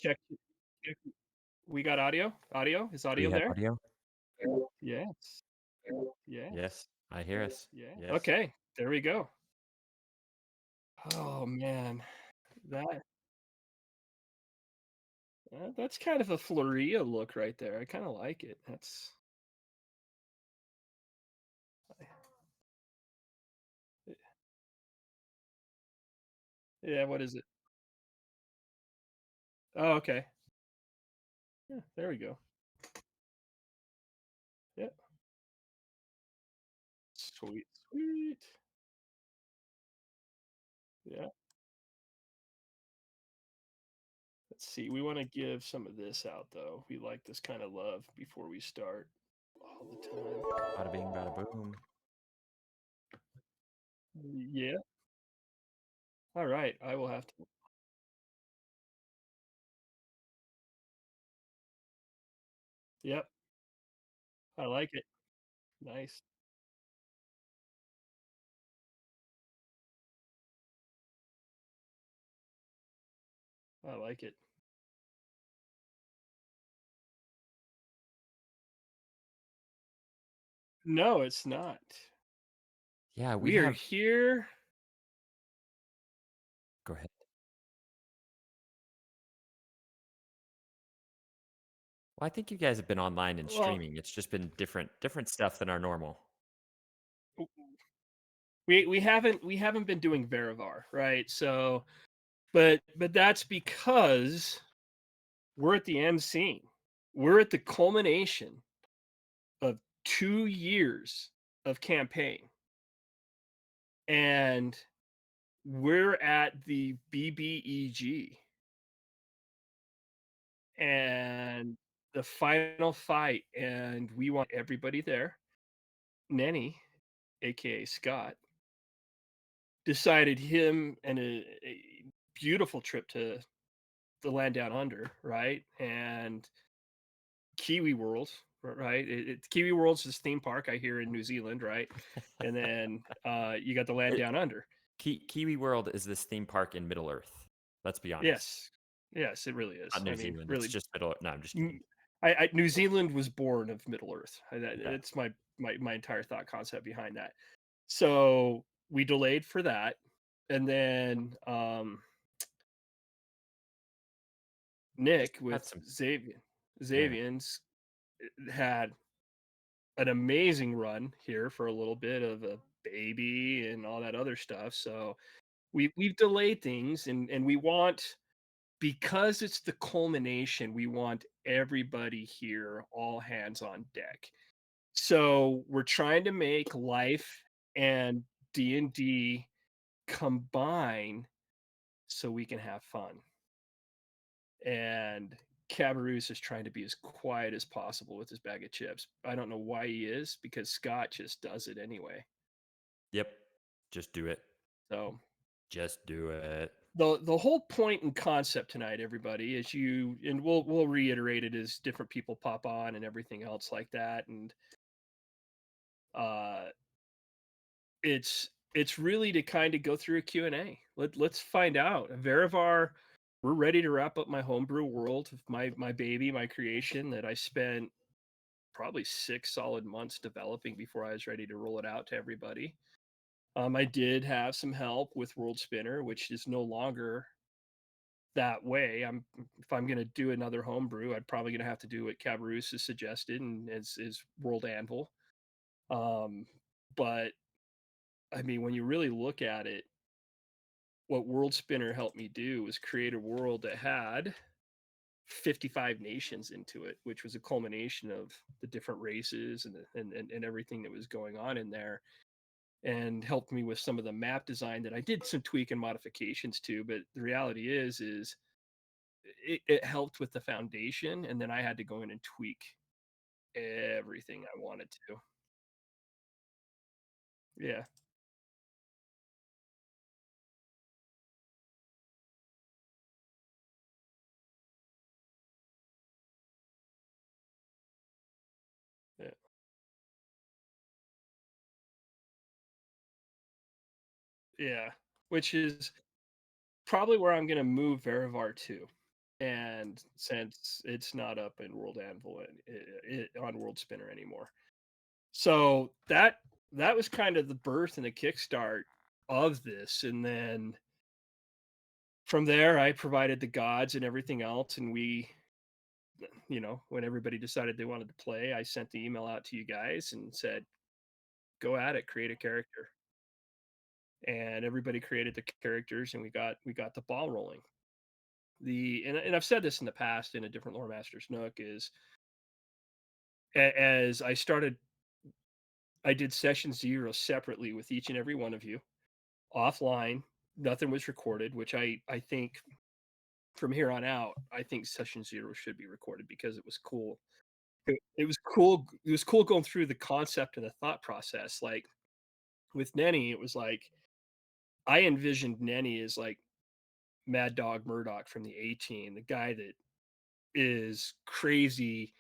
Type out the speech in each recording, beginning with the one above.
Check, check. We got audio? Audio? Is Do we audio have there? audio? Yes. Yes. Yes, I hear us. Yeah. Yes. Okay. There we go. Oh man, that that's kind of a Floria look right there. I kind of like it. That's yeah. What is it? Oh, okay. Yeah. There we go. Yeah. Sweet. Sweet. Yeah. Let's see. We want to give some of this out though. We like this kind of love before we start all the time. Bada bing, bada boom. Yeah. All right. I will have to. Yep. I like it. Nice. I like it. No, it's not. Yeah, we We are have here. go ahead. Well, I think you guys have been online and Well, streaming. It's just been different stuff than our normal. we haven't been doing Verivar, right? So, but that's because we're at the end scene. We're at the culmination of 2 years of campaign, and we're at the BBEG, and the final fight, and we want everybody there. Nenny, aka Scott, decided him and a beautiful trip to the land down under, right? And Kiwi World, right? Kiwi World's this theme park I hear in New Zealand, right? And then you got the land It, down under. Kiwi World is this theme park in Middle Earth. Let's be honest. Yes, yes, it really Not is. I New mean, Zealand. It's really, just Middle. No, I'm just mm, kidding. New Zealand was born of Middle Earth. Yeah, It's my entire thought concept behind that. So we delayed for that, and then Nick had with some. Yeah, Xavian's had an amazing run here for a little bit of a baby and all that other stuff. So we've delayed things, and we want, because it's the culmination, we want everybody here, all hands on deck. So we're trying to make life and D&D combine so we can have fun. And Cabarrus is trying to be as quiet as possible with his bag of chips. I don't know why he is, because Scott just does it anyway. yep. Just do it. So Just do it. the whole point and concept tonight, everybody, is you, and we'll reiterate it as different people pop on and everything else like that. And uh it's really to kind of go through a Q&A. Let's find out. Verivar, we're ready to wrap up my homebrew world, my baby, my creation that I spent probably 6 solid months developing before I was ready to roll it out to everybody. I did have some help with World Spinner, which is no longer that way. If I'm gonna do another homebrew, I'm probably gonna have to do what Cabarrus has suggested and is World Anvil. Um, but I mean, when you really look at it, what World Spinner helped me do was create a world that had 55 nations into it, which was a culmination of the different races and everything that was going on in there, and helped me with some of the map design that I did some tweak and modifications to. But the reality is it helped with the foundation, and then I had to go in and tweak everything I wanted to. Yeah, yeah, yeah. Which is probably where I'm going to move Verivar to. and since it's not up in World Anvil on World Spinner anymore. So that was kind of the birth and the kickstart of this, and then from there I provided the gods and everything else, and when everybody decided they wanted to play, I sent the email out to you guys and said, "Go at it, create a character." And everybody created the characters, and we got the ball rolling. And I've said this in the past in a different lore masters Nook is as I started, I did session 0 separately with each and every one of you offline. Nothing was recorded, which I think from here on out, I think session 0 should be recorded because it was cool. It was cool. It was cool going through the concept and the thought process. Like with Nenny, it was like I envisioned Nenny as like Mad Dog Murdoch from the A Team, the guy that is crazy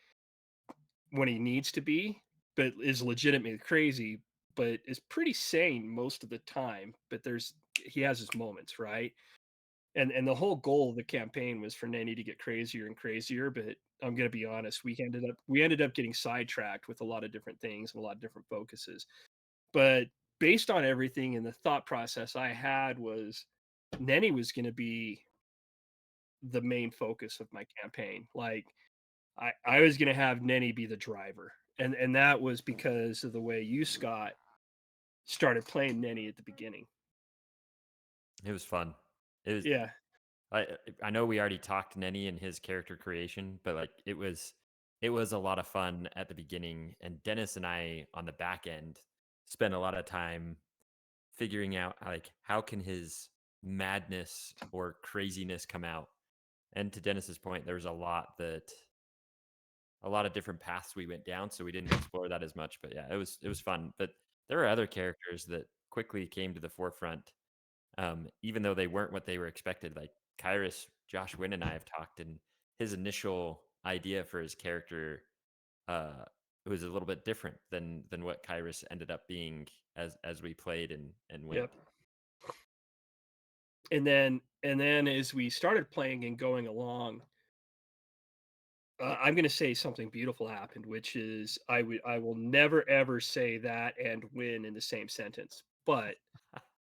when he needs to be, but is legitimately crazy, but is pretty sane most of the time. But he has his moments, right? And the whole goal of the campaign was for Nanny to get crazier and crazier. But I'm gonna be honest, we ended up getting sidetracked with a lot of different things and a lot of different focuses. But based on everything and the thought process I had was Nenny was gonna be the main focus of my campaign. Like I was gonna have Nenny be the driver. And that was because of the way you, Scott, started playing Nenny at the beginning. It was fun. It was Yeah. I know we already talked Nenny and his character creation, but like it was a lot of fun at the beginning, and Dennis and I on the back end spent a lot of time figuring out like how can his madness or craziness come out. And to Dennis's point, there was a lot of different paths we went down, so we didn't explore that as much. But yeah, it was fun. But there are other characters that quickly came to the forefront, even though they weren't what they were expected. Like Kyrus, Josh Wynn, and I have talked, and his initial idea for his character uh, was a little bit different than what Kyrus ended up being as we played and Yep. went. And then as we started playing and going along, I'm gonna say something beautiful happened, which is I will never ever say that and win in the same sentence. But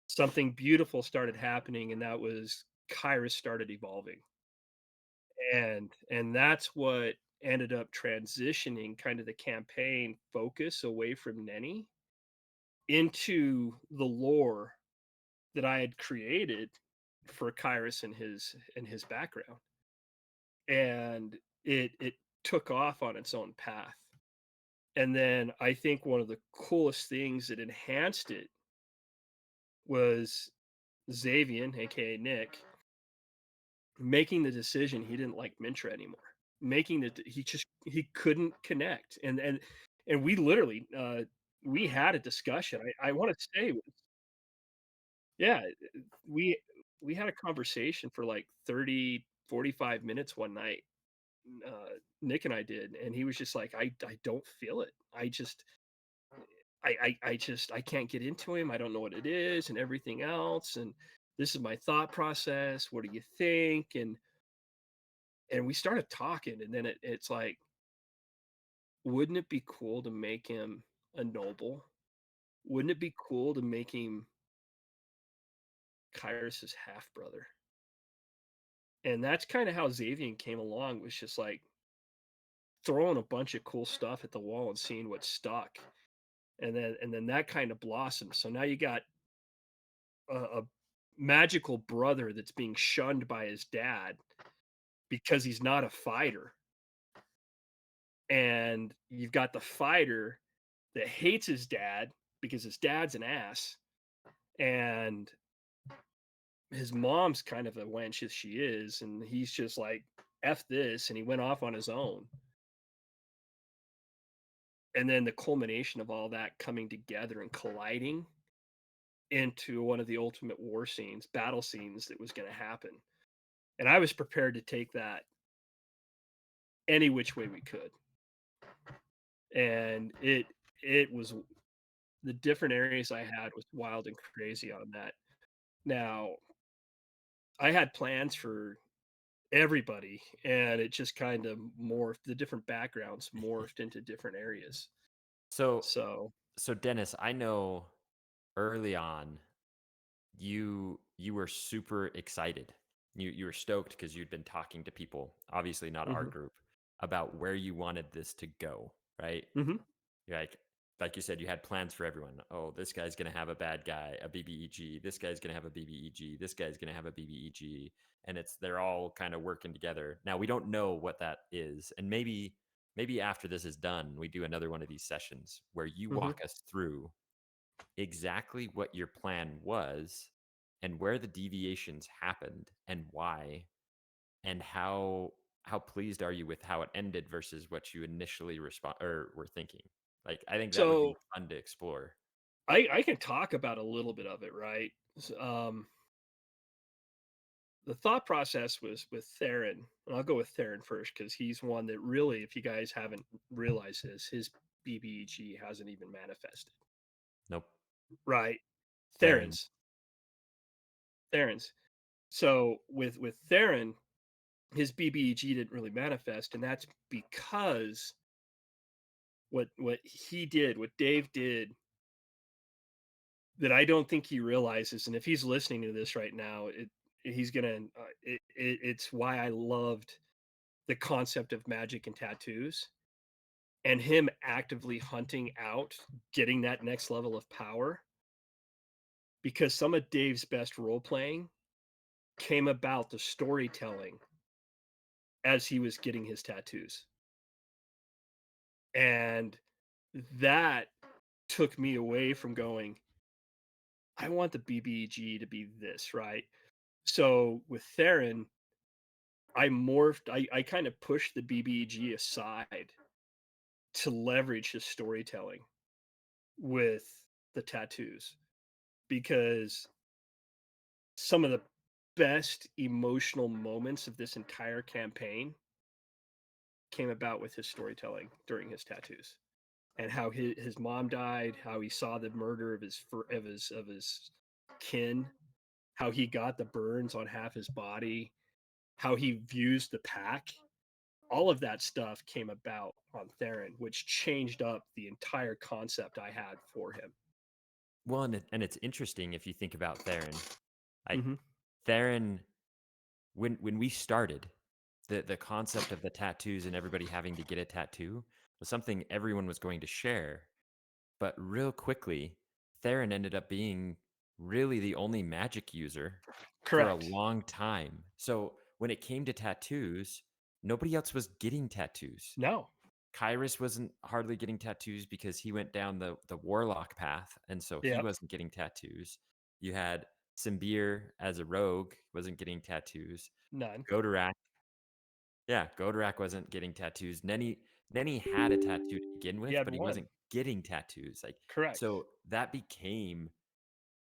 something beautiful started happening, and that was Kyrus started evolving. And that's what ended up transitioning kind of the campaign focus away from Nenny into the lore that I had created for Kyrus and his background. And it took off on its own path. And then I think one of the coolest things that enhanced it was Xavian, aka Nick, making the decision he didn't like Mintra anymore. Making that he couldn't connect. And we literally we had a discussion. I want to say yeah, we we had a conversation for like 30-45 minutes one night. Uh Nick and I did, and he was just like, I don't feel it. I can't get into him. I don't know what it is and everything else. And this is my thought process. What do you think? And we started talking, and then it's like, wouldn't it be cool to make him a noble? Wouldn't it be cool to make him Kyrus's half brother? And that's kind of how Xavian came along, was just like throwing a bunch of cool stuff at the wall and seeing what stuck. And then that kind of blossomed. So now you got a magical brother that's being shunned by his dad because he's not a fighter. And you've got the fighter that hates his dad because his dad's an ass, and his mom's kind of a wench as she is, and he's just like, F this, and he went off on his own. And then the culmination of all that coming together and colliding into one of the ultimate war scenes, battle scenes that was going to happen. And I was prepared to take that any which way we could. And it was the different areas I had was wild and crazy on that. Now, I had plans for everybody, and it just kind of morphed. The different backgrounds morphed into different areas. So So, so Dennis, I know early on you were super excited. You were stoked because you'd been talking to people, obviously not our hmm group, about where you wanted this to go, right? hmm You're like you said, you had plans for everyone. Oh, this guy's gonna have a bad guy, a BBEG. This guy's gonna have a BBEG. This guy's gonna have a BBEG, and they're all kind of working together. Now we don't know what that is, and maybe after this is done, we do another one of these sessions where you hmm walk us through exactly what your plan was and where the deviations happened and why, and how pleased are you with how it ended versus what you initially respond or were thinking. Like, I think that would be so fun to explore. I can talk about a little bit of it, right? The thought process was with Theron, and I'll go with Theron first because he's one that really, if you guys haven't realized this, his BBEG hasn't even manifested, Nope. right? Theron. Theron's, Theron's. So with Theron, his BBEG didn't really manifest, and that's because what he did, what Dave did, that I don't think he realizes, and if he's listening to this right now, he's gonna. It's why I loved the concept of magic and tattoos and him actively hunting out getting that next level of power because some of Dave's best role playing came about the storytelling as he was getting his tattoos. And that took me away from going, I want the BBG to be this, right? So with Theron, I kind of pushed the BBG aside to leverage his storytelling with the tattoos because some of the best emotional moments of this entire campaign came about with his storytelling during his tattoos and how his mom died, how he saw the murder of his kin, how he got the burns on half his body, how he views the pack. All of that stuff came about on Theron, which changed up the entire concept I had for him. Well, and it's interesting if you think about Theron. Like, hmm Theron, when we started, the concept of the tattoos and everybody having to get a tattoo was something everyone was going to share. But real quickly, Theron ended up being really the only magic user for a Correct. long time. So when it came to tattoos, nobody else was getting tattoos. No. Kyrus wasn't hardly getting tattoos because he went down the warlock path, and so he Yep. wasn't getting tattoos. You had Simbir as a rogue, wasn't getting tattoos. None. Godorak, yeah, Godorak wasn't getting tattoos. Nenny had a tattoo to begin He with, had but he one. wasn't getting tattoos. Like, Correct. so that became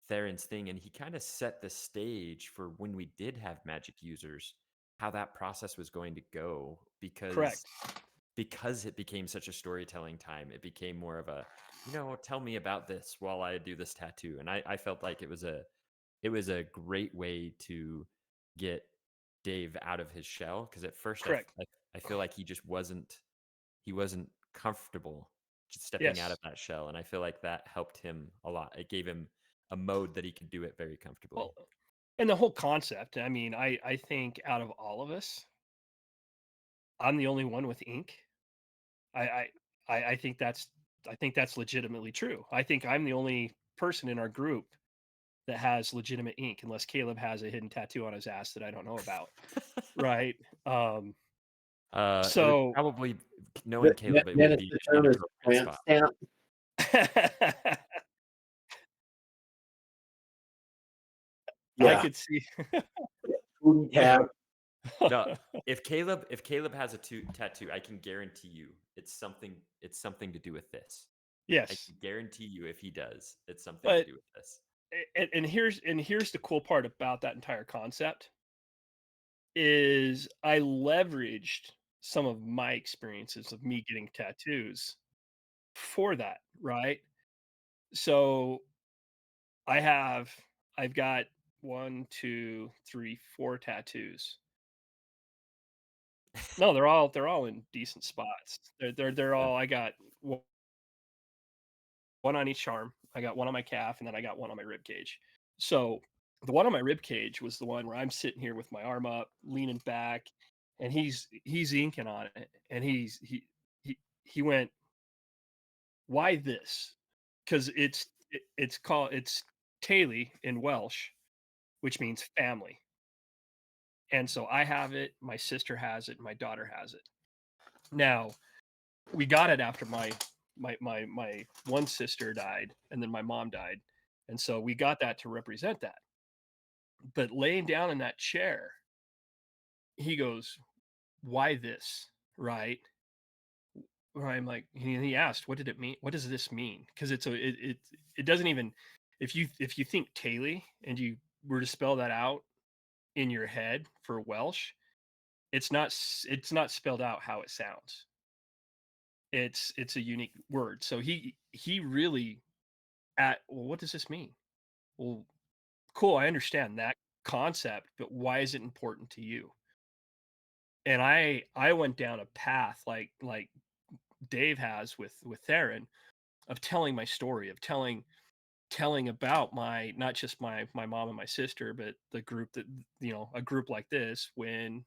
Theron's thing, and he kind of set the stage for when we did have magic users, how that process was going to go Correct. because it became such a storytelling time. It became more of a, tell me about this while I do this tattoo. And I felt like it was a great way to get Dave out of his shell because at first Correct. I feel like he wasn't comfortable just stepping out Yes. of that shell, and I feel like that helped him a lot. It gave him a mode that he could do it very comfortably. Well, and the whole concept, I mean, I think out of all of us, I'm the only one with ink. I I I think that's legitimately true. I think I'm the only person in our group that has legitimate ink, unless Caleb has a hidden tattoo on his ass that I don't know about. Right. It would So probably, knowing Caleb, it would Dennis, be the an term is a inappropriate tramp spot. stamp. I Yeah, could see. food tab. No, if Caleb has a tattoo, I can guarantee you it's something to do with this. I Yes, can guarantee you if he does, it's something to but do with this. and here's the cool part about that entire concept is I leveraged some of my experiences of me getting tattoos for that, right? So I have I've got 1, 2, 3, 4 tattoos. No, they're all in decent spots. They're Yeah. all. I got one on each arm. I got one on my calf, and then I got one on my rib cage. So the one on my rib cage was the one where I'm sitting here with my arm up, leaning back, and he's inking on it, and he went, "Why this?" Because it's Taily in Welsh, which means family, and so I have it, my sister has it, my daughter has it. Now we got it after my one sister died, and then my mom died, and so we got that to represent that. But laying down in that chair, he goes, "Why this?" Right? Where I'm like, he asked, "What did it mean? What does this mean?" Because it doesn't even, if you think Taily and you were to spell that out in your head for Welsh, it's not spelled out how it sounds. It's a unique word. So he really at well, what does this mean? Well, cool, I understand that concept, but why is it important to you? And I went down a path like Dave has with Theron of telling my story, of telling about my not just my mom and my sister, but the group that a group like this, when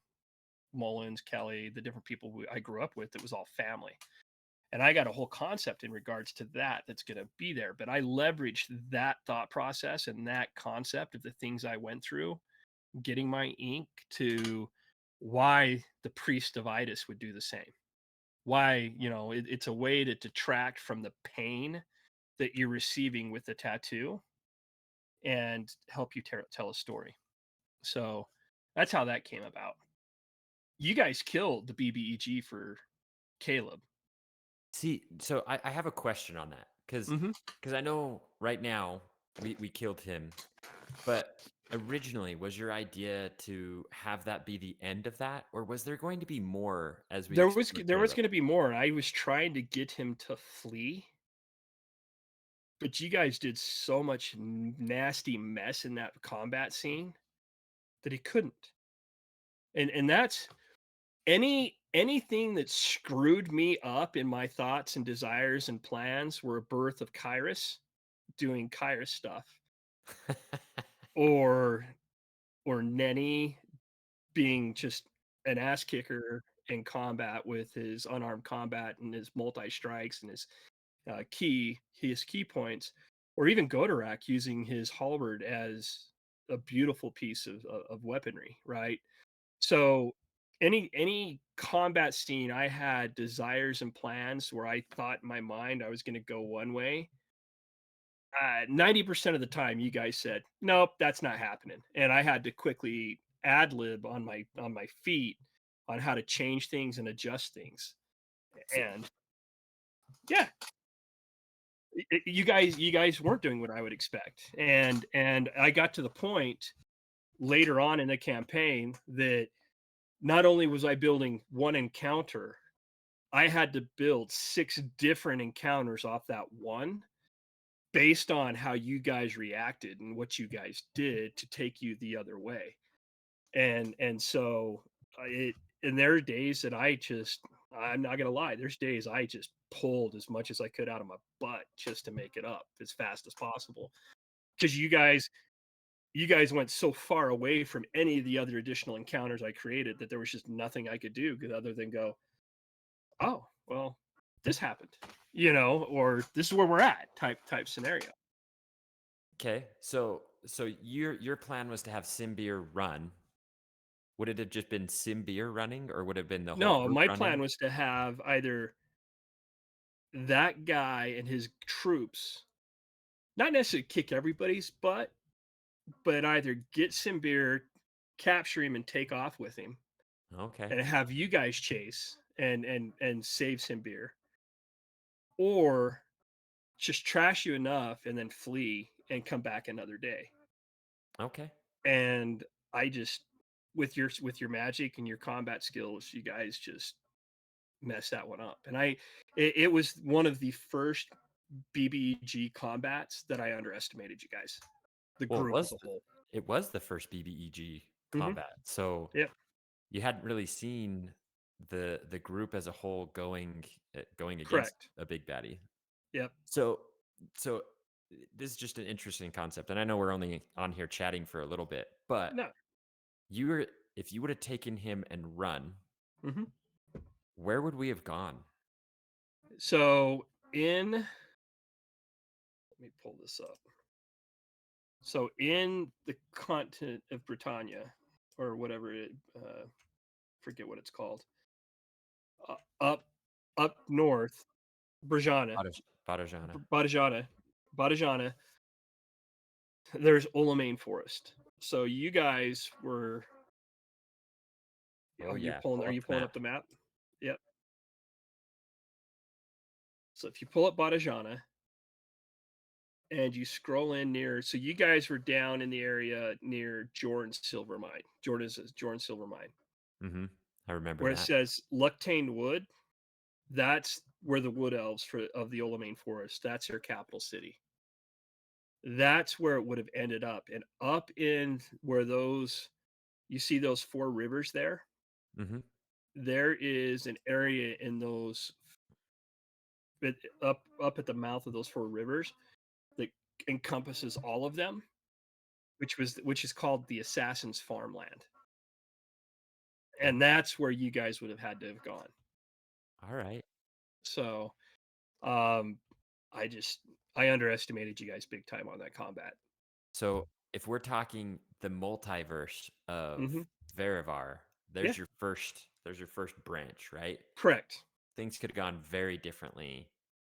Mullins, Kelly, the different people I grew up with, it was all family. And I got a whole concept in regards to that that's going to be there. But I leveraged that thought process and that concept of the things I went through getting my ink to why the priest of Itis would do the same. Why, it's a way to detract from the pain that you're receiving with the tattoo and help you tell a story. So that's how that came about. You guys killed the BBEG for Caleb. See, so I have a question on that Hmm. because I know right now we killed him, but originally was your idea to have that be the end of that, or was there going to be more as we explored There was Caleb? going to be more. I was trying to get him to flee, but you guys did so much nasty mess in that combat scene that he couldn't. And that's anything that screwed me up in my thoughts and desires and plans were a birth of Kyrus doing Kyrus stuff, or Nenny being just an ass kicker in combat with his unarmed combat and his multi strikes and his key points, or even Godorak using his halberd as a beautiful piece of weaponry, right? So any combat scene I had desires and plans where I thought in my mind I was going to go one way, 90% of the time you guys said, "Nope, that's not happening." And I had to quickly ad lib on my feet on how to change things and adjust things. See, And yeah, you guys weren't doing what I would expect. And I got to the point later on in the campaign that not only was I building one encounter, I had to build 6 different encounters off that one based on how you guys reacted and what you guys did to take you the other way. And so it and there are days that I'm not gonna lie, there's days I just pulled as much as I could out of my butt just to make it up as fast as possible. Because you guys went so far away from any of the other additional encounters I created that there was just nothing I could do other than go, "Oh, well, this happened," or "This is where we're at," type scenario. okay, so your plan was to have Simbeer run. Would it have just been Simbeer running, or would it have been the whole No, group my plan running? was to have either that guy and his troops not necessarily kick everybody's butt, but either get Simbeer, capture him, and take off with him, Okay, and have you guys chase and save Simbeer, or just trash you enough and then flee and come back another day. okay. And I just with your magic and your combat skills, you guys just messed that one up. And it was one of the first BBEG combats that I underestimated you guys, the Well, group as a whole. it was the first BBEG Hmm. combat, so Yep. you hadn't really seen. the group as a whole going against Correct. a big baddie. Yep. So so this is just an interesting concept, and I know we're only on here chatting for a little bit, but No. you were if you would have taken him and run, Hmm. where would we have gone? So let me pull this up. So in the continent of Britannia, or whatever forget what it's called, uh, up up north, Brajana, Badajana. Badajana, Badajana. There's Olamain Forest. So you guys were. Oh yeah, pull Are up you the pulling map. up the map? Yep. So if you pull up Badajana and you scroll in near, so you guys were down in the area near Jordan's silver mine. Jordan's silver mine, Mm-hmm. I remember where it that. says Luctane Wood. That's where the wood elves of the Olamain Forest. That's their capital city. That's where it would have ended up, and up in where those you see those four rivers there. Mm-hmm. There is an area in those up at the mouth of those four rivers that encompasses all of them, which is called the Assassin's Farmland, Oh, and that's where you guys would have had to have gone. all right. So, um, I just I underestimated you guys big time on that combat. So if we're talking the multiverse of Hmm. Verivar, Yeah, there's your first branch, right? correct. Things could have gone very differently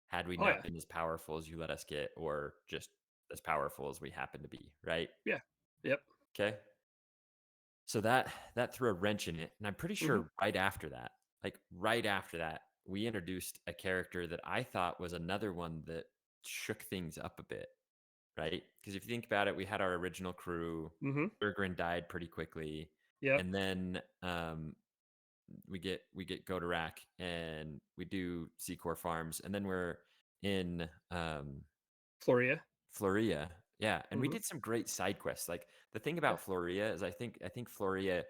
had we Oh not yeah, been as powerful as you let us get, or just as powerful as we happen to be, right? yeah, yep. Okay. So that threw a wrench in it. And I'm pretty Hmm. sure right after that, we introduced a character that I thought was another one that shook things up a bit, right? Because if you think about it, we had our original crew. Hmm. Bergrin died pretty quickly, Yep. and then we get Godorak, and we do Secor Farms, and then we're in Floria. Floria. Yeah, and we Hmm. did some great side quests. Like the thing about Floria is I think Floria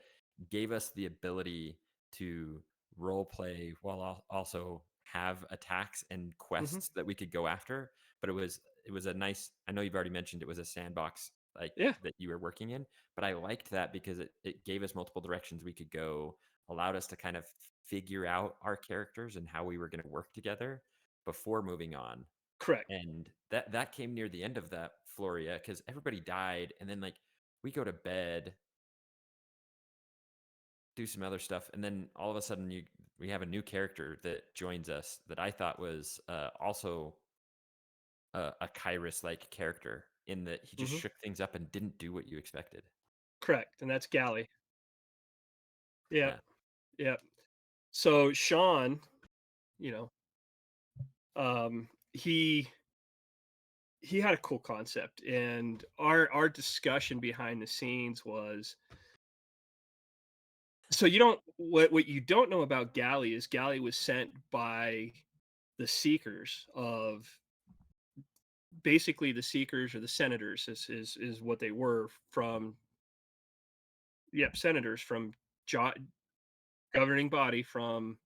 gave us the ability to role play while also have attacks and Hmm. quests that we could go after. But it was a nice. I know you've already mentioned it was a sandbox like Yeah, that you were working in, but I liked that because it gave us multiple directions we could go, allowed us to kind of figure out our characters and how we were going to work together before moving on. correct. And that came near the end of that Floria because everybody died, and then like we go to bed, do some other stuff, and then all of a sudden we have a new character that joins us that I thought was also a Kyrus like character in that he just Hmm. shook things up and didn't do what you expected. Correct. And that's Galley. Yep. Yeah. Yep. So Sean, you know, um, he had a cool concept, and our discussion behind the scenes was, so you don't what you don't know about Galley is Galley was sent by the Seekers of, basically the Seekers or the Senators is what they were from. Yep, Senators from jo- governing body from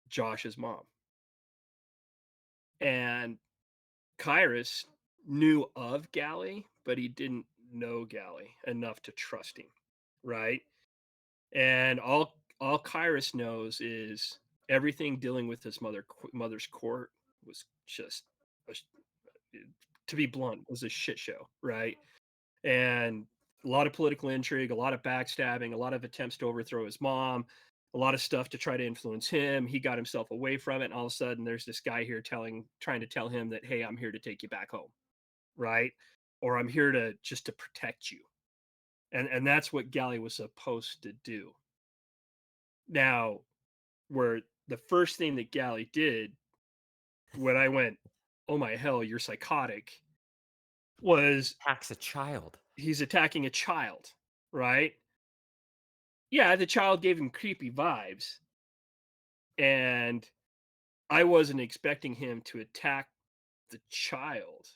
Josh's mom. And Kyrus knew of Galley, but he didn't know Galley enough to trust him, right? And all Kyrus knows is everything dealing with his mother's court was just a, to be blunt, was a shit show, right? And a lot of political intrigue, a lot of backstabbing, a lot of attempts to overthrow his mom, a lot of stuff to try to influence him. He got himself away from it, and all of a sudden, there's this guy here trying to tell him that, hey, I'm here to take you back home, right? Or I'm here to just to protect you, and that's what Galley was supposed to do. Now, where the first thing that Galley did when I went, oh my hell, you're psychotic, was Hacks a child. he's attacking a child, right? Yeah, the child gave him creepy vibes, and I wasn't expecting him to attack the child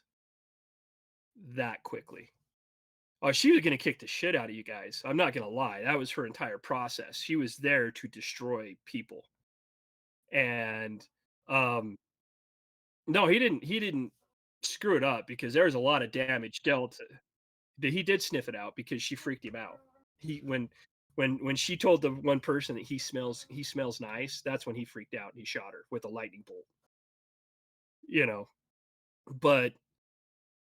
that quickly. Oh, she was gonna kick the shit out of you guys. I'm not gonna lie. That was her entire process. She was there to destroy people. And um no, he didn't screw it up because there was a lot of damage dealt. But he did sniff it out because she freaked him out. He when she told the one person that he smells nice, that's when he freaked out and he shot her with a lightning bolt. You know, but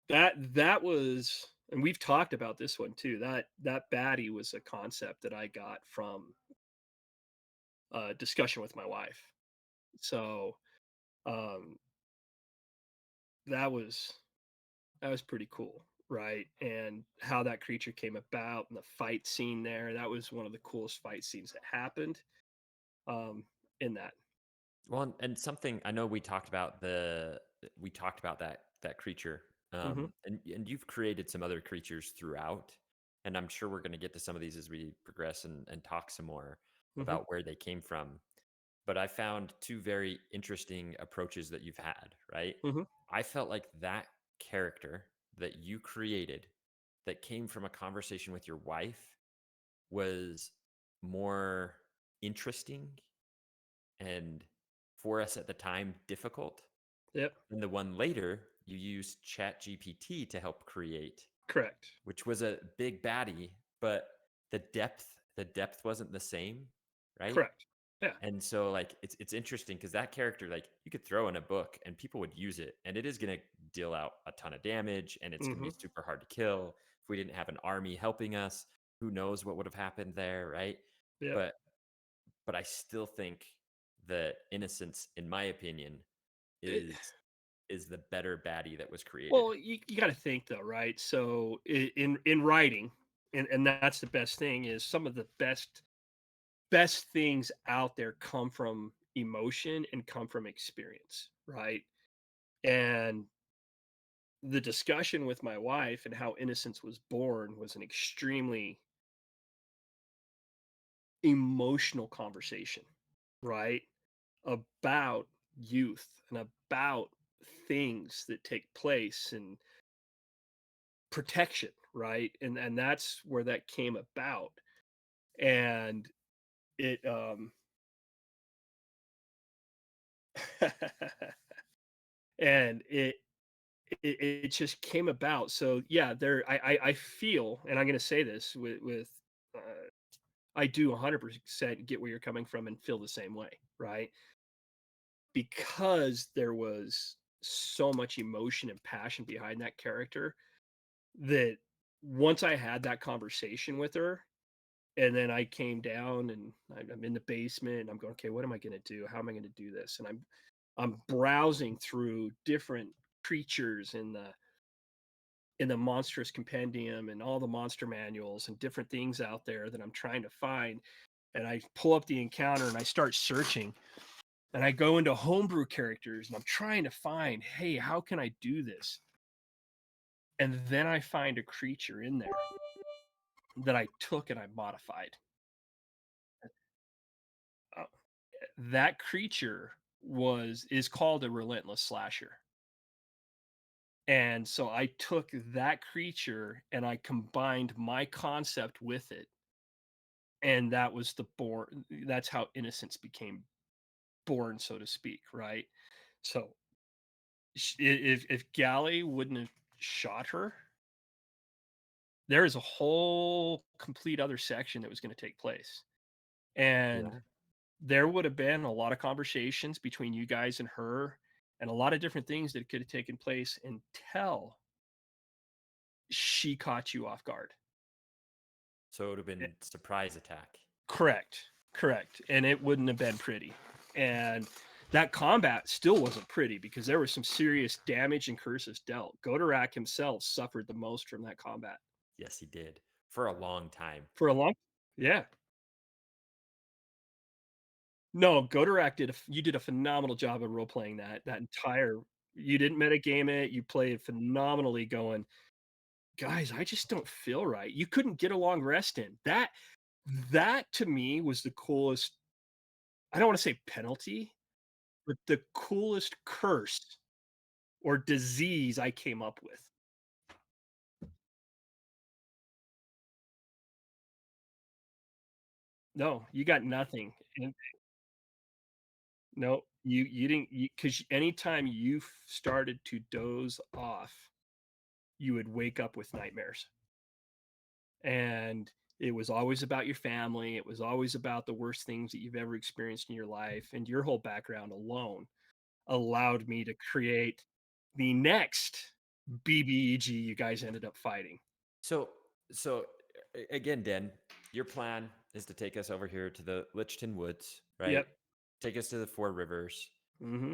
that was, and we've talked about this one too. That baddie was a concept that I got from a discussion with my wife. So um that was that was pretty cool, right? And how that creature came about and the fight scene there, that was one of the coolest fight scenes that happened um in that. Well, and something I know we talked about that creature, Mhm. and you've created some other creatures throughout, and I'm sure we're going to get to some of these as we progress and talk some more Mhm. about where they came from. But I found two very interesting approaches that you've had. Right, Mhm. I felt like that character that you created that came from a conversation with your wife was more interesting and for us at the time difficult. Yep. And the one later you used Chat GPT to help create, Correct. which was a big baddie, but the depth wasn't the same, right? Correct. Yeah. And so like it's interesting because that character, like, you could throw in a book and people would use it and it is gonna deal out a ton of damage and it's gonna be Mhm. super hard to kill. If we didn't have an army helping us, who knows what would have happened there, right? Yep. But but I still think that Innocence, in my opinion, It, is the better baddie that was created. well, you got to think though, right? So in writing, and that's the best thing is some of the best things out there come from emotion and come from experience, right? And the discussion with my wife and how innocence was born was an extremely emotional conversation, right? About youth and about things that take place and protection, right? And that's where that came about. And it and it just came about. So yeah, there I feel, and I'm going to say this with I do 100% get where you're coming from and feel the same way, right? Because there was so much emotion and passion behind that character that once I had that conversation with her, and then I came down and I'm in the basement and I'm going, okay, what am I going to do? How am I going to do this? And I'm browsing through different creatures in the monstrous compendium and all the monster manuals and different things out there that I'm trying to find. And I pull up the encounter and I start searching and I go into homebrew characters and I'm trying to find, hey, how can I do this? And then I find a creature in there that I took and I modified. Uh, that creature was is called a relentless slasher. And so I took that creature and I combined my concept with it. And that was the born that's how innocence became born, so to speak, right? So if Galley wouldn't have shot her, there is a whole complete other section that was going to take place. And Yeah. there would have been a lot of conversations between you guys and her and a lot of different things that could have taken place until she caught you off guard. So it would have Eh, been surprise attack. correct. Correct. And it wouldn't have been pretty. And that combat still wasn't pretty because there was some serious damage and curses dealt. Godorak himself suffered the most from that combat Yes, he did for a long time. for a long. Yeah. No, Godorak you did a phenomenal job of role playing that entire. You didn't metagame it. You played phenomenally. Going, guys, I just don't feel right. You couldn't get a long rest in. That to me was the coolest. I don't want to say penalty, but the coolest curse or disease I came up with. No, you got nothing. And no, you didn't, because anytime you started to doze off, you would wake up with nightmares. And it was always about your family. It was always about the worst things that you've ever experienced in your life. And your whole background alone allowed me to create the next BBEG you guys ended up fighting. So, so again, Den, your plan is to take us over here to the Lichton Woods, right? Yep. Take us to the Four Rivers. Hmm.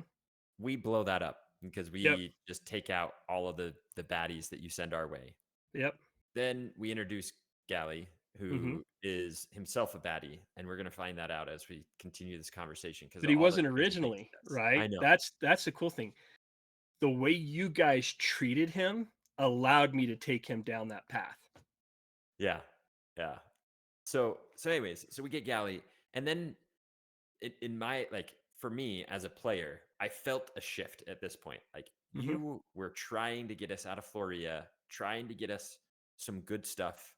We blow that up because Yep. we just take out all of the baddies that you send our way. Yep. Then we introduce Gally, Hmm. who is himself a baddie, and we're going to find that out as we continue this conversation because But of he all the wasn't crazy things originally, he does. I right? know. That's the cool thing. The way you guys treated him allowed me to take him down that path. Yeah, yeah. So anyways, so we get Gally, and then in my like for me as a player, I felt a shift at this point. Like Hmm. you were trying to get us out of Floria, trying to get us some good stuff.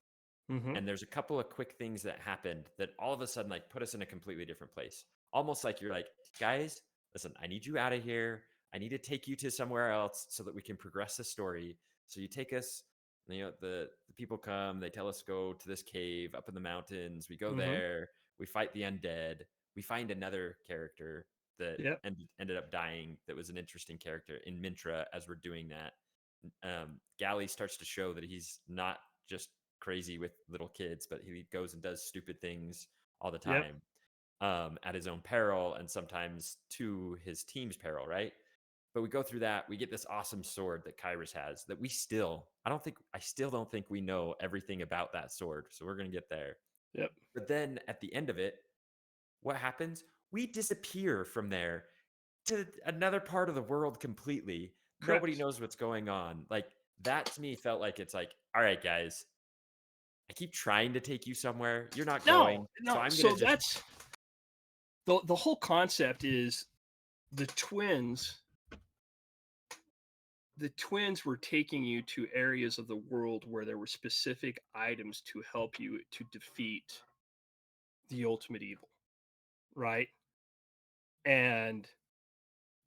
Hmm. And there's a couple of quick things that happened that all of a sudden like put us in a completely different place. Almost like you're like, guys, listen, I need you out of here. I need to take you to somewhere else so that we can progress the story. So you take us, the people come, they tell us to go to this cave up in the mountains. We go Hmm. there, we fight the undead. We find another character that Yep. ended up dying that was an interesting character in Mintra as we're doing that. Gally starts to show that he's not just crazy with little kids, but he goes and does stupid things all the Yep. time at his own peril and sometimes to his team's peril, right? But we go through that. We get this awesome sword that Kyrus has that I still don't think we know everything about that sword. So we're going to get there. Yep. But then at the end of it, what happens? We disappear from there to another part of the world completely. Nobody Correct. knows what's going on. Like that to me felt like it's like, all right, guys, I keep trying to take you somewhere. You're not No, going. So no. I'm going So to just, that's the whole concept is the twins. The twins were taking you to areas of the world where there were specific items to help you to defeat the ultimate evil, right? And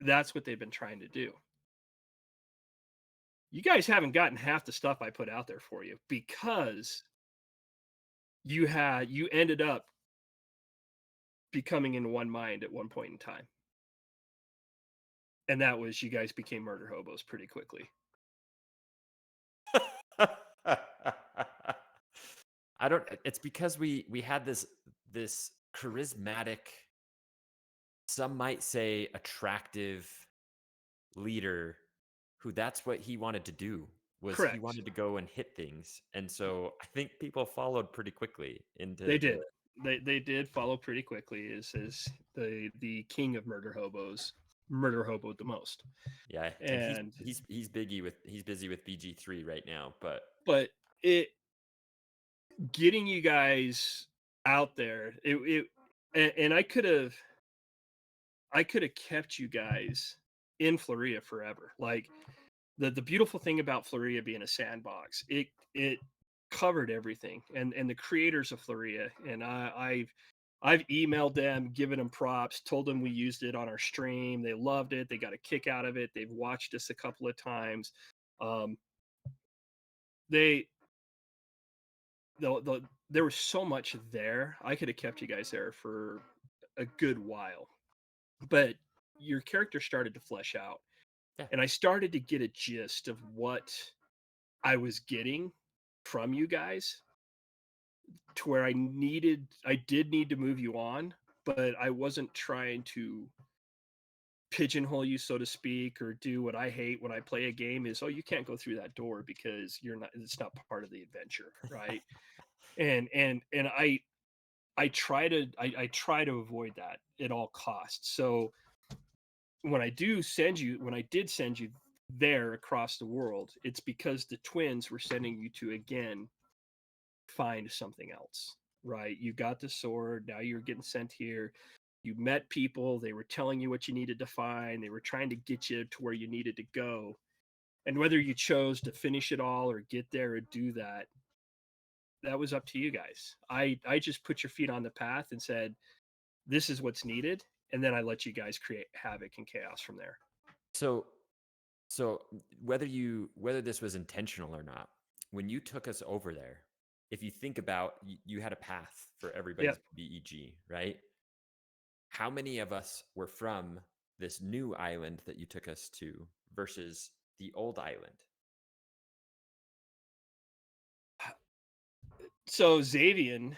that's what they've been trying to do. You guys haven't gotten half the stuff I put out there for you because you ended up becoming in one mind at one point in time. And that was you guys became murder hobos pretty quickly. I don't, it's because we had this charismatic, some might say attractive leader who that's what he wanted to do was he Correct. wanted to go and hit things. And so I think people followed pretty quickly into They the did. They did follow pretty quickly as the king of murder hobos murder hoboed the most. yeah, and And he's busy with BG3 right now, but but it getting you guys out there, and I could have kept you guys in Floria forever. Like the beautiful thing about Floria being a sandbox, it covered everything. And the creators of Floria, and I've emailed them, given them props, told them we used it on our stream. They loved it. They got a kick out of it. They've watched us a couple of times. Um, they there was so much there. I could have kept you guys there for a good while, but your character started to flesh out, yeah. and I started to get a gist of what I was getting from you guys, to where I did need to move you on, but I wasn't trying to pigeonhole you, so to speak, or do what I hate when I play a game is, oh, you can't go through that door because it's not part of the adventure, right? And I try to avoid that at all costs. So when I did send you there across the world, it's because the twins were sending you to again find something else, right? You got the sword, now you're getting sent here. You met people, they were telling you what you needed to find, they were trying to get you to where you needed to go. And whether you chose to finish it all or get there or do that, that was up to you guys. I just put your feet on the path and said, this is what's needed, and then I let you guys create havoc and chaos from there. So whether this was intentional or not, when you took us over there, if you think about you had a path for everybody's Yep. BEG, right? How many of us were from this new island that you took us to versus the old island? So Xavian,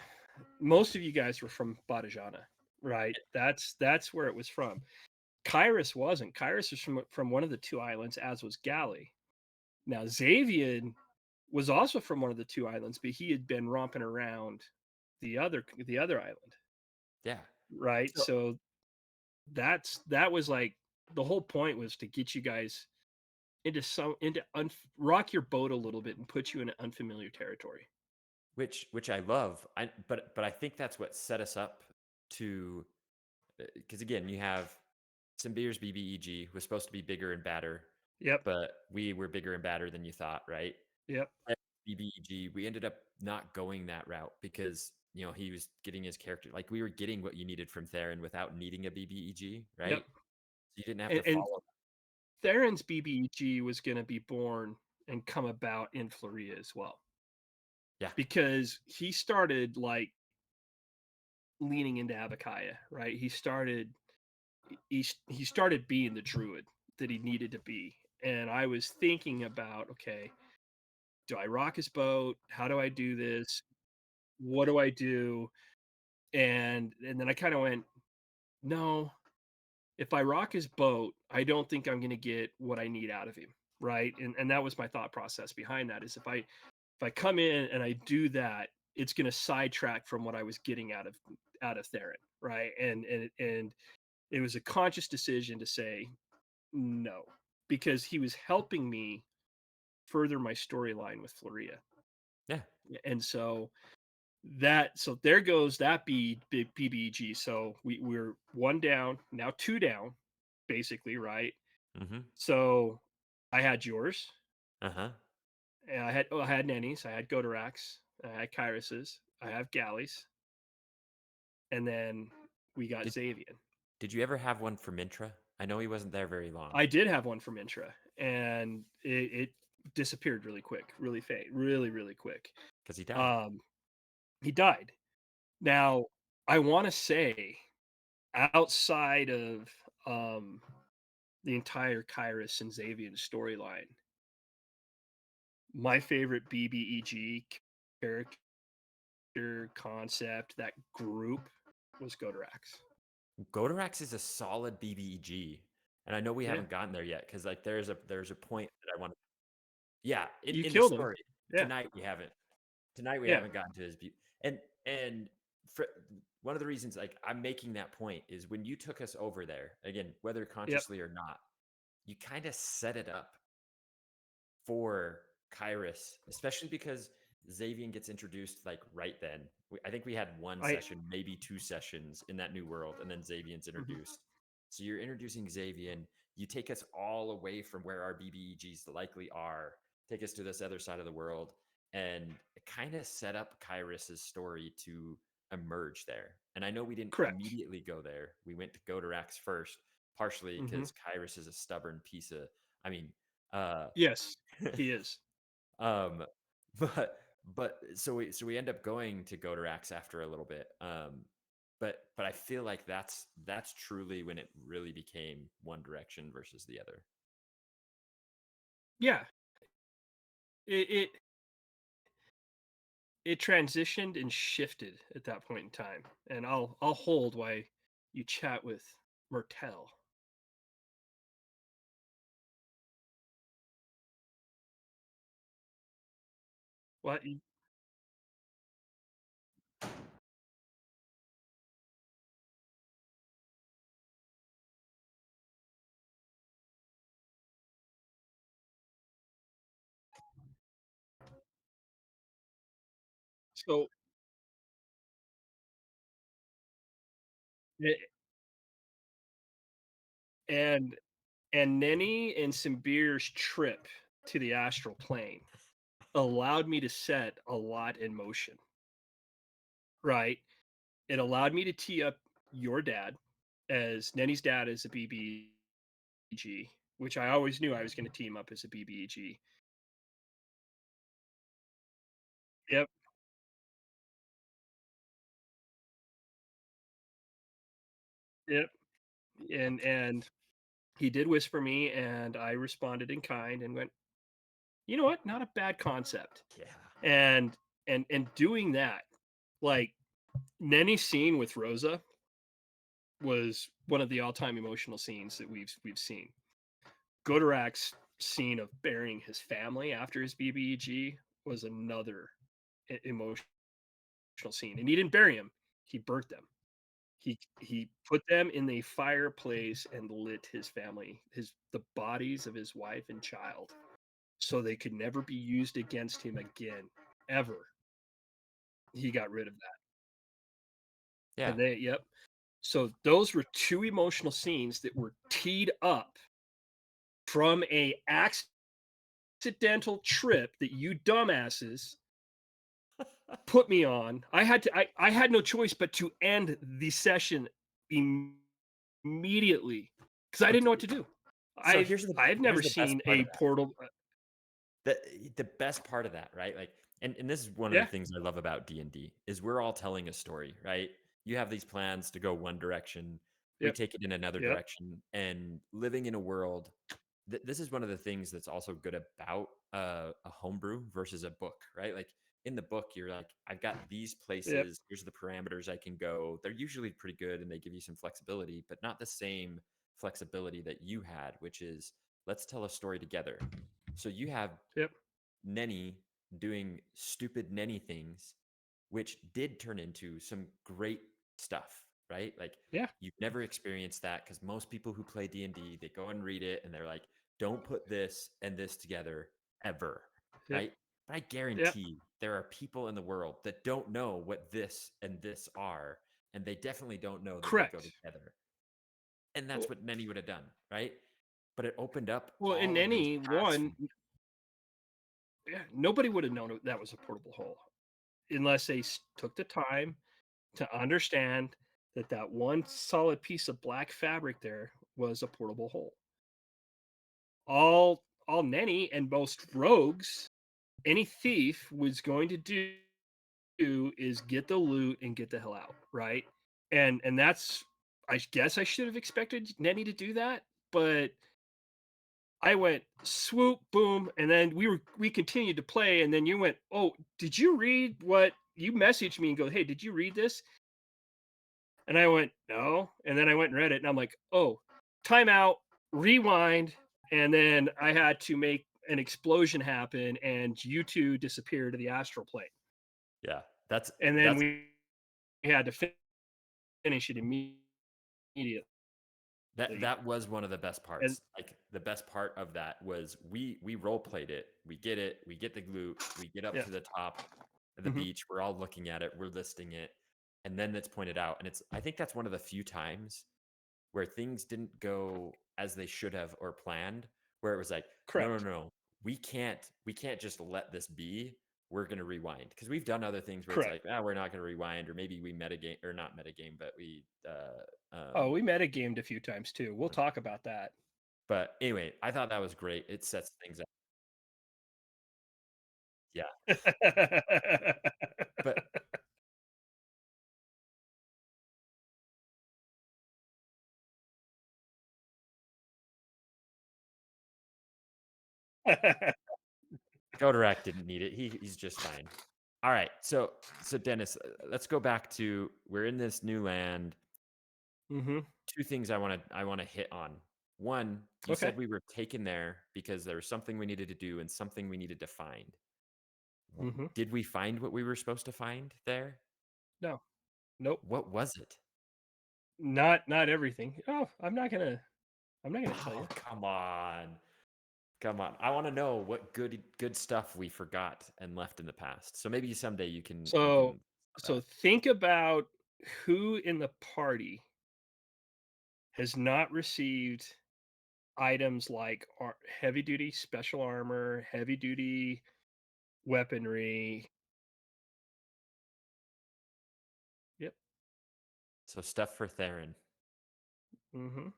most of you guys were from Badajana, right? That's where it was from. Kyrus wasn't. Kyrus was from one of the two islands, as was Galley. Now Xavian was also from one of the two islands, but he had been romping around the other island, Yeah. right? So So that was like the whole point was to get you guys rock your boat a little bit and put you in unfamiliar territory. which I love. But I think that's what set us up to because again, you have Simbeer's BBEG was supposed to be bigger and badder, Yep, but we were bigger and badder than you thought, right? yep, At BBEG, we ended up not going that route because he was getting his character like we were getting what you needed from Theron without needing a BBEG, right? yep. You didn't have to And follow. Theron's BBEG was going to be born and come about in Floria as well, Yeah. because he started like leaning into Abakaya, right? He started being the druid that he needed to be. And I was thinking about, okay, do I rock his boat? How do I do this? What do I do? And then I kind of went, no, if I rock his boat, I don't think I'm going to get what I need out of him, right? And that was my thought process behind that is if I come in and I do that, it's going to sidetrack from what I was getting out of Theron, right? And it was a conscious decision to say no, because he was helping me further my storyline with Floria. Yeah. And so there goes that PBG. So we're one down, now two down, basically, right? Mm-hmm. So I had yours, Uh-huh. and I had Nenny's, I had Godarax, I had Kyrus's, I have Galleys, and then we got Did Xavian. did you ever have one for Mintra? I know he wasn't there very long I did have one from Intra, and it disappeared really quick, really fade, really, really quick. because he died. Um, he died. Now, I want to say, outside of um, the entire Kyrus and Xavian storyline, my favorite BBEG character concept, that group, was Godorax. Godarax is a solid BBEG, and I know we Yeah, haven't gotten there yet because like there's a point that I want. Yeah, you in the killed him. story Yeah, tonight we haven't. Tonight we yeah, haven't gotten to his beauty. And for, one of the reasons like I'm making that point is when you took us over there again, whether yep, consciously or not, you kind of set it up for Kyrus, especially because Xavian gets introduced like right then. I think we had one I. session, maybe two sessions in that new world, and then Xavian's Mhm. introduced. So you're introducing Xavian. You take us all away from where our BBEGs likely are, take us to this other side of the world, and kind of set up Kyrus's story to emerge there. And I know we didn't Correct. immediately go there. We went to Godarax first, partially Hmm. because Kyrus is a stubborn piece of, I mean, uh, Yes, he is. um, but so we end up going to Godarax after a little bit. But I feel like that's truly when it really became one direction versus the other. Yeah, it it transitioned and shifted at that point in time. And I'll hold while you chat with Mertel. What? So a- and Nenny and Simbir's trip to the astral plane allowed me to set a lot in motion, right? It allowed me to tee up your dad as Nenny's dad as a BBG, which I always knew I was going to team up as a BBG. Yep, yep. And he did whisper me, and I responded in kind and went, you know what? Not a bad concept. Yeah. And and doing that, like Nenny's scene with Rosa was one of the all-time emotional scenes that we've seen. Godorak's scene of burying his family after his BBEG was another emotional scene, and he didn't bury him; he burnt them. He put them in the fireplace and lit his family, his the bodies of his wife and child, so they could never be used against him again, ever. He got rid of that, Yeah. and they yep. So those were two emotional scenes that were teed up from a accidental trip that you dumbasses put me on. I had no choice but to end the session immediately because I didn't know what to do. So here's I've never the best seen part a of that. portal. The best part of that, right? Like, and this is one of the Yeah, things I love about D&D is we're all telling a story, right? You have these plans to go one direction, we yep, take it in another yep, direction, and living in a world. This is one of the things that's also good about a homebrew versus a book, right? Like in the book, you're like, I've got these yep, places. Here's the parameters I can go. They're usually pretty good, and they give you some flexibility, but not the same flexibility that you had, which is let's tell a story together. So you have yep, Nenny doing stupid Nenny things, which did turn into some great stuff, right? Like yeah, you've never experienced that because most people who play D&D, they go and read it and they're like, don't put this and this together ever, yep, right? But I yep. guarantee there are people in the world that don't know what this and this are, and they definitely don't know that they go Correct. together. And that's Well, what Nenny would have done, right? But it opened up well, in all of these any paths one, from yeah, nobody would have known that was a portable hole unless they took the time to understand that that one solid piece of black fabric there was a portable hole. All Nenny and most rogues, any thief was going to do is get the loot and get the hell out, right? And that's I guess I should have expected Nenny to do that, but I went swoop boom, and then we continued to play, and then you went, oh, did you read what you messaged me and go, hey, did you read this? And I went, no. And then I went and read it, and I'm like, oh, timeout, rewind. And then I had to make an explosion happen, and you two disappear to the astral plane. yeah. That's And then that's we had to finish it immediately. that was one of the best And parts. Like the best part of that was we role played it. We get it. We get the glute. We get up yeah, to the top of the hmm beach. We're all looking at it. We're listing it, and then it's pointed out. And it's I think that's one of the few times where things didn't go as they should have or planned. Where it was like, no, no, correct, no, we can't just let this be. We're gonna rewind because we've done other things where it's correct. like, ah, we're not gonna rewind, or maybe we metagame or not metagame, but we Oh, we metagamed a few times too. We'll talk about that. But anyway, I thought that was great. It sets things up. Yeah. But Godorak didn't need it. He's just fine. All right. So Dennis, let's go back to we're in this new land. hmm Two things I want to hit on. One, you Okay. said we were taken there because there was something we needed to do and something we needed to find. hmm Did we find what we were supposed to find there? No. Nope. What was it? Not everything. Oh, I'm not gonna tell Oh, you. come on. Come on. I want to know what good stuff we forgot and left in the past. So maybe someday you So can so think about who in the party has not received items like heavy duty special armor, heavy duty weaponry. Yep. So stuff for Theron, Mm-hmm.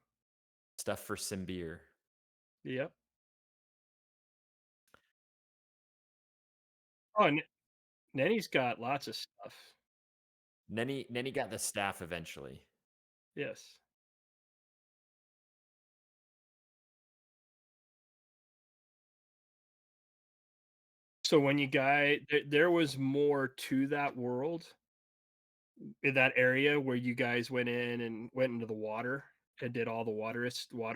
stuff for Symbir. Yep. Oh, and Nenny's got lots of stuff. Nenny got the staff eventually. Yes. So when you there was more to that world, in that area where you guys went in and went into the water and did all the water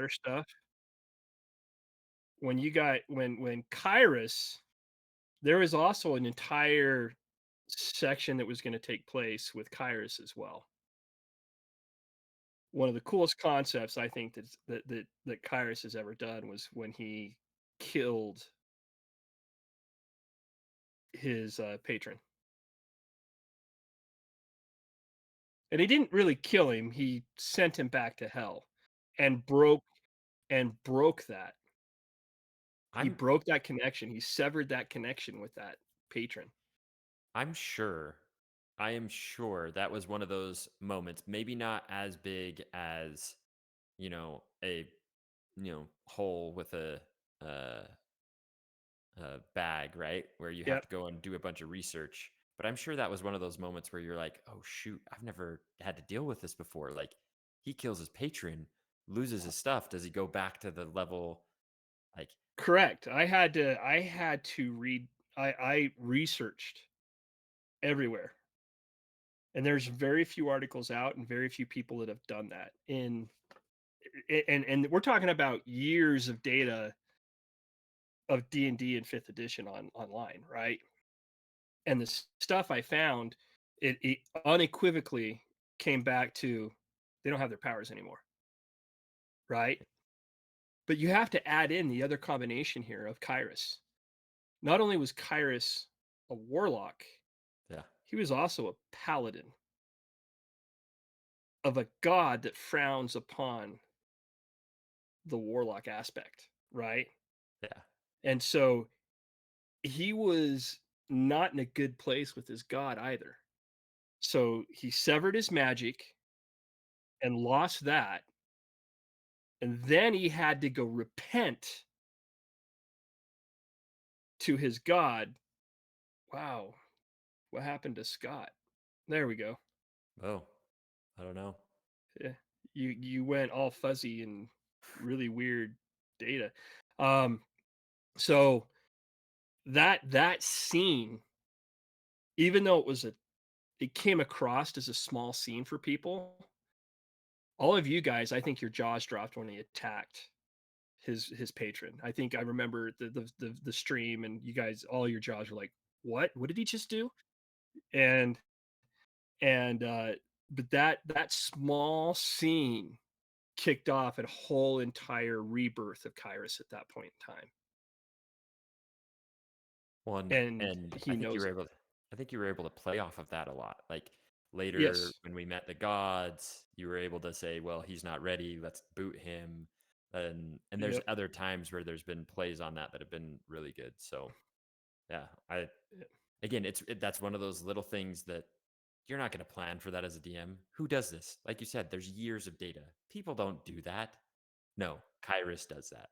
stuff. When you got when Kyrus, there was also an entire section that was gonna take place with Kyrus as well. One of the coolest concepts I think that Kyrus has ever done was when he killed his, patron. And he didn't really kill him, he sent him back to hell and broke that. He I'm broke that connection, he severed that connection with that patron. I'm sure. I am sure that was one of those moments, maybe not as big as, a hole with uh, a bag, right? Where you have Yep, to go and do a bunch of research. But I'm sure that was one of those moments where you're like, "Oh shoot, I've never had to deal with this before." Like he kills his patron, loses his stuff. Does he go back to the level like correct. I had to read I researched everywhere, and there's very few articles out and very few people that have done that and we're talking about years of data of D&D and 5th edition online, right? And the stuff I found, it unequivocally came back to they don't have their powers anymore, right? But you have to add in the other combination here of Kyrus. Not only was Kyrus a warlock, yeah, he was also a paladin of a god that frowns upon the warlock aspect, right? yeah, And so he was not in a good place with his god either. So he severed his magic and lost that. And then he had to go repent to his god. Wow, what happened to Scott? There we go. oh, I don't know. Yeah, you went all fuzzy and really weird data. Um, so that scene, even though it came across as a small scene for people, all of you guys, I think your jaws dropped when he attacked his patron. I think I remember the stream and you guys, all your jaws were like, "What? What did he just do?" And and but that small scene kicked off a whole entire rebirth of Kyrus at that point in time, One and and he knows it. I think you were able to play off of that a lot. Like later Yes. when we met the gods, you were able to say, "Well, he's not ready. Let's boot him." And there's Yep. other times where there's been plays on that have been really good. So, yeah, I Yep. again, that's one of those little things that you're not going to plan for that as a DM. Who does this? Like you said, there's years of data. People don't do that. No, Kyrus does that.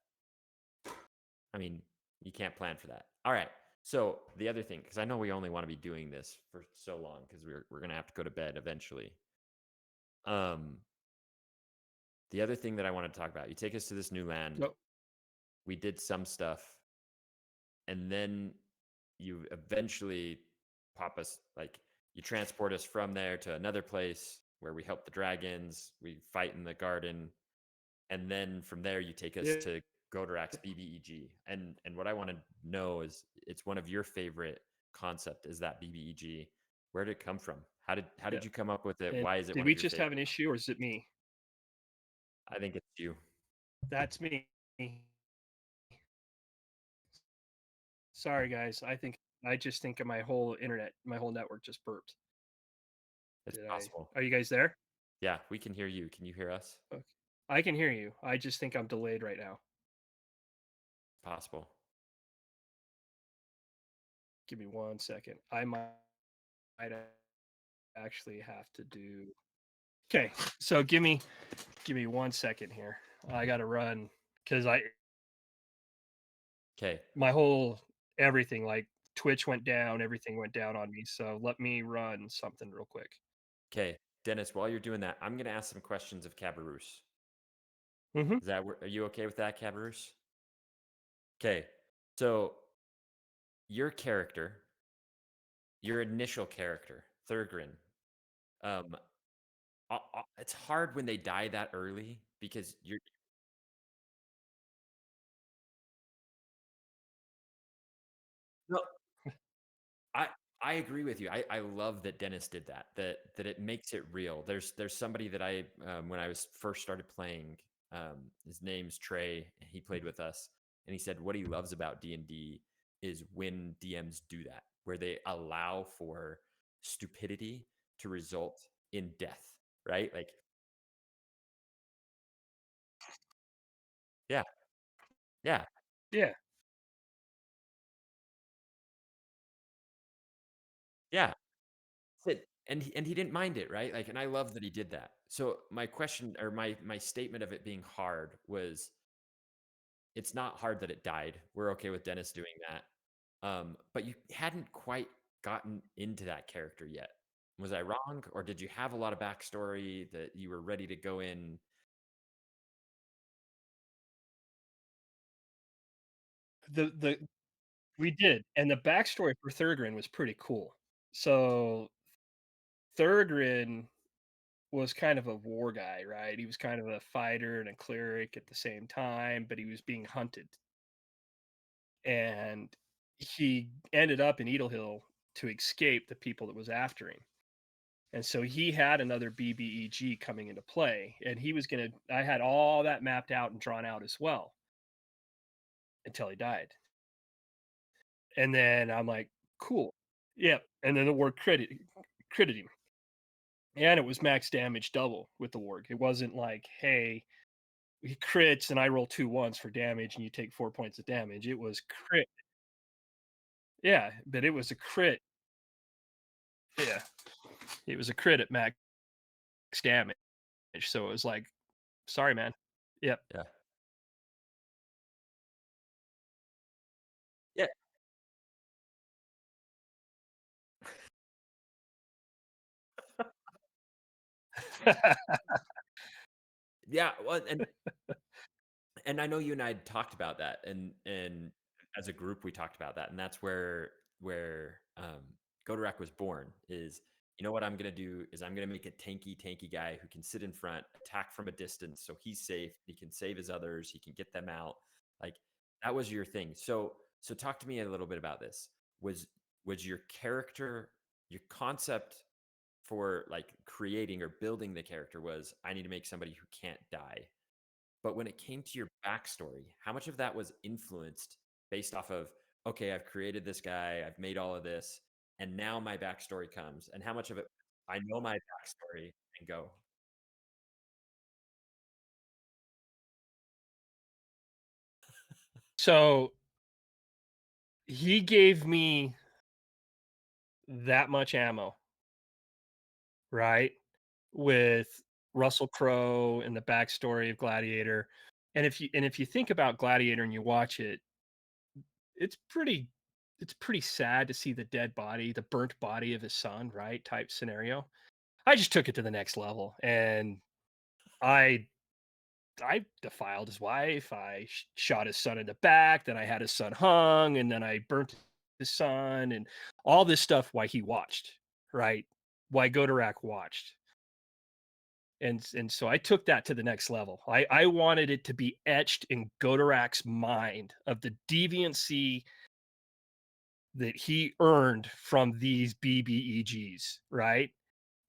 I mean, you can't plan for that. All right. So the other thing, because I know we only want to be doing this for so long, because we're gonna have to go to bed eventually. Um, the other thing that I want to talk about, you take us to this new land. Nope. We did some stuff, and then you eventually pop us like you transport us from there to another place where we help the dragons, we fight in the garden, and then from there you take us Yeah. to Godorak's BBEG. And what I want to know is it's one of your favorite concept is that BBEG. Where did it come from? How did Yeah. you come up with it? And Why is it did one we of your just have an favorites? issue or is it me? I think it's you. That's me. Sorry, guys. I just think my whole internet, my whole network just burped. It's Did I? possible. Are you guys there? Yeah, we can hear you. Can you hear us? Okay. I can hear you. I just think I'm delayed right now. Possible. Give me 1 second. I might actually have to do. Okay, so give me 1 second here. I got to run because I Okay. my whole everything like Twitch went down, everything went down on me. So let me run something real quick. Okay. Dennis, while you're doing that, I'm going to ask some questions of Cabarrus. Hmm. Are you okay with that, Cabarrus? Okay. So your character, your initial character, Thurgrin, um, it's hard when they die that early because you're no, I I agree with you. I love that Dennis did that. That it makes it real. There's somebody that I when I was first started playing, his name's Trey. He played with us, and he said what he loves about D&D is when DMs do that, where they allow for stupidity to result in death. Right? Like, yeah, yeah, Yeah. yeah. And he didn't mind it, right? Like, and I love that he did that. So my question or my statement of it being hard was it's not hard that it died. We're okay with Dennis doing that. But you hadn't quite gotten into that character yet. Was I wrong? Or did you have a lot of backstory that you were ready to go in? The We did, and the backstory for Thurgrin was pretty cool. So Thurgrin was kind of a war guy, right? He was kind of a fighter and a cleric at the same time, but he was being hunted. And he ended up in Eagle to escape the people that was after him. And so he had another BBEG coming into play, and he was gonna I had all that mapped out and drawn out as well until he died. And then I'm like, cool. Yep. And then the ward critted him. And it was max damage double with the warg. It wasn't like, hey, he crits and I roll 2 1s for damage and you take 4 points of damage. It was crit. Yeah, but it was a crit. Yeah. It was a crit at max damage. So it was like, sorry, man. Yep. Yeah. Yeah. Yeah. Well, and I know you and I had talked about that, and as a group we talked about that, and that's where Godorak was born. Is you know what I'm gonna do is I'm gonna make a tanky guy who can sit in front, attack from a distance, so he's safe. He can save his others. He can get them out. Like that was your thing. So talk to me a little bit about this. Was your character your concept for like creating or building the character was I need to make somebody who can't die, but when it came to your backstory, how much of that was influenced based off of, okay, I've created this guy, I've made all of this, and now my backstory comes, and how much of it, I know my backstory and go, So he gave me that much ammo, right? With Russell Crowe and the backstory of Gladiator. And if you think about Gladiator and you watch it, it's pretty it's pretty sad to see the dead body, the burnt body of his son, right? Type scenario. I just took it to the next level and I I defiled his wife. I shot his son in the back. Then I had his son hung, and then I burnt his son, and all this stuff. Why he watched, right? Why Godorak watched, and so I took that to the next level. I wanted it to be etched in Godorak's mind of the deviancy that he earned from these BBEGs, right?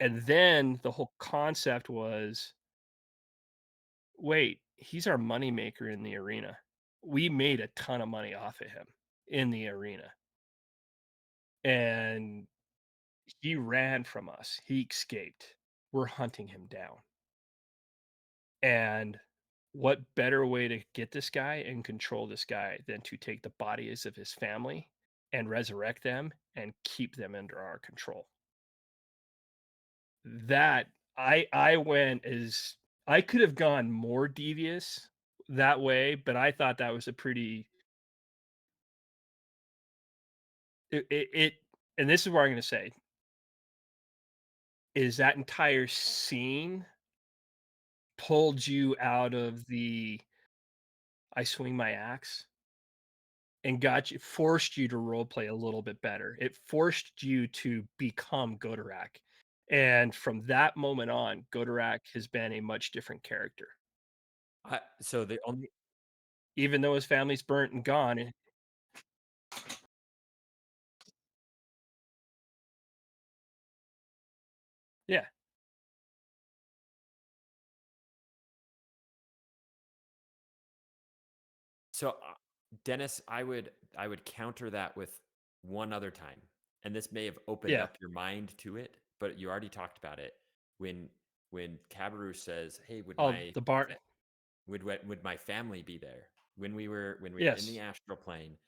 And then the whole concept was wait, he's our moneymaker in the arena. We made a ton of money off of him in the arena. And he ran from us. He escaped. We're hunting him down. And what better way to get this guy and control this guy than to take the bodies of his family and resurrect them and keep them under our control. That I went as I could have gone more devious that way, but I thought that was a pretty it and this is what I'm gonna say, is that entire scene pulled you out of the I swing my axe and got you forced you to role play a little bit better. It forced you to become Godorak. And from that moment on, Godorak has been a much different character. So the only Even though his family's burnt and gone, yeah. So, Dennis, I would counter that with one other time, and this may have opened Yeah. up your mind to it, but you already talked about it when when Cabarrou says, "Hey, Oh, the bar would my family be there when we were in the yes. astral plane?"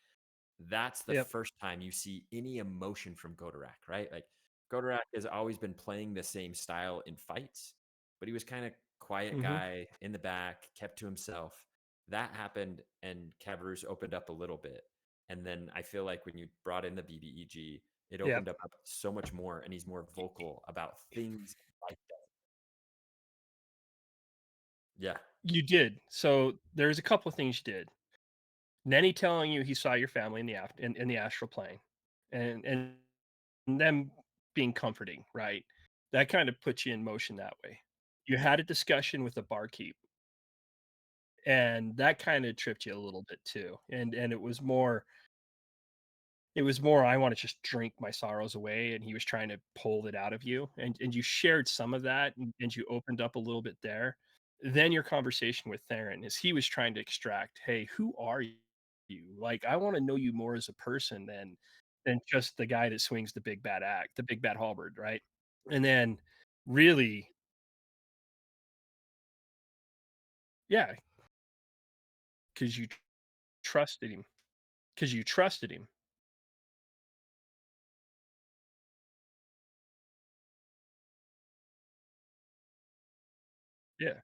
That's the Yep. first time you see any emotion from Godorak, right? Like Godorak has always been playing the same style in fights, but he was kind of quiet Mhm. guy in the back, kept to himself. That happened, and Cabarrus opened up a little bit. And then I feel like when you brought in the BBEG, it Yeah. opened up so much more, and he's more vocal about things like that. Yeah, You did. So, there's a couple of things you did. Nenny telling you he saw your family in the in the astral plane, and them being comforting, right? That kind of puts you in motion that way. You had a discussion with the barkeep, and that kind of tripped you a little bit too. And it was more I want to just drink my sorrows away, and he was trying to pull it out of you, and you shared some of that, and you opened up a little bit there. Then your conversation with Theron is he was trying to extract, hey, who are you? Like, I want to know you more as a person than just the guy that swings the big bad act, the big bad halberd, right? And then really, yeah, because you trusted him, because you trusted him. Yeah,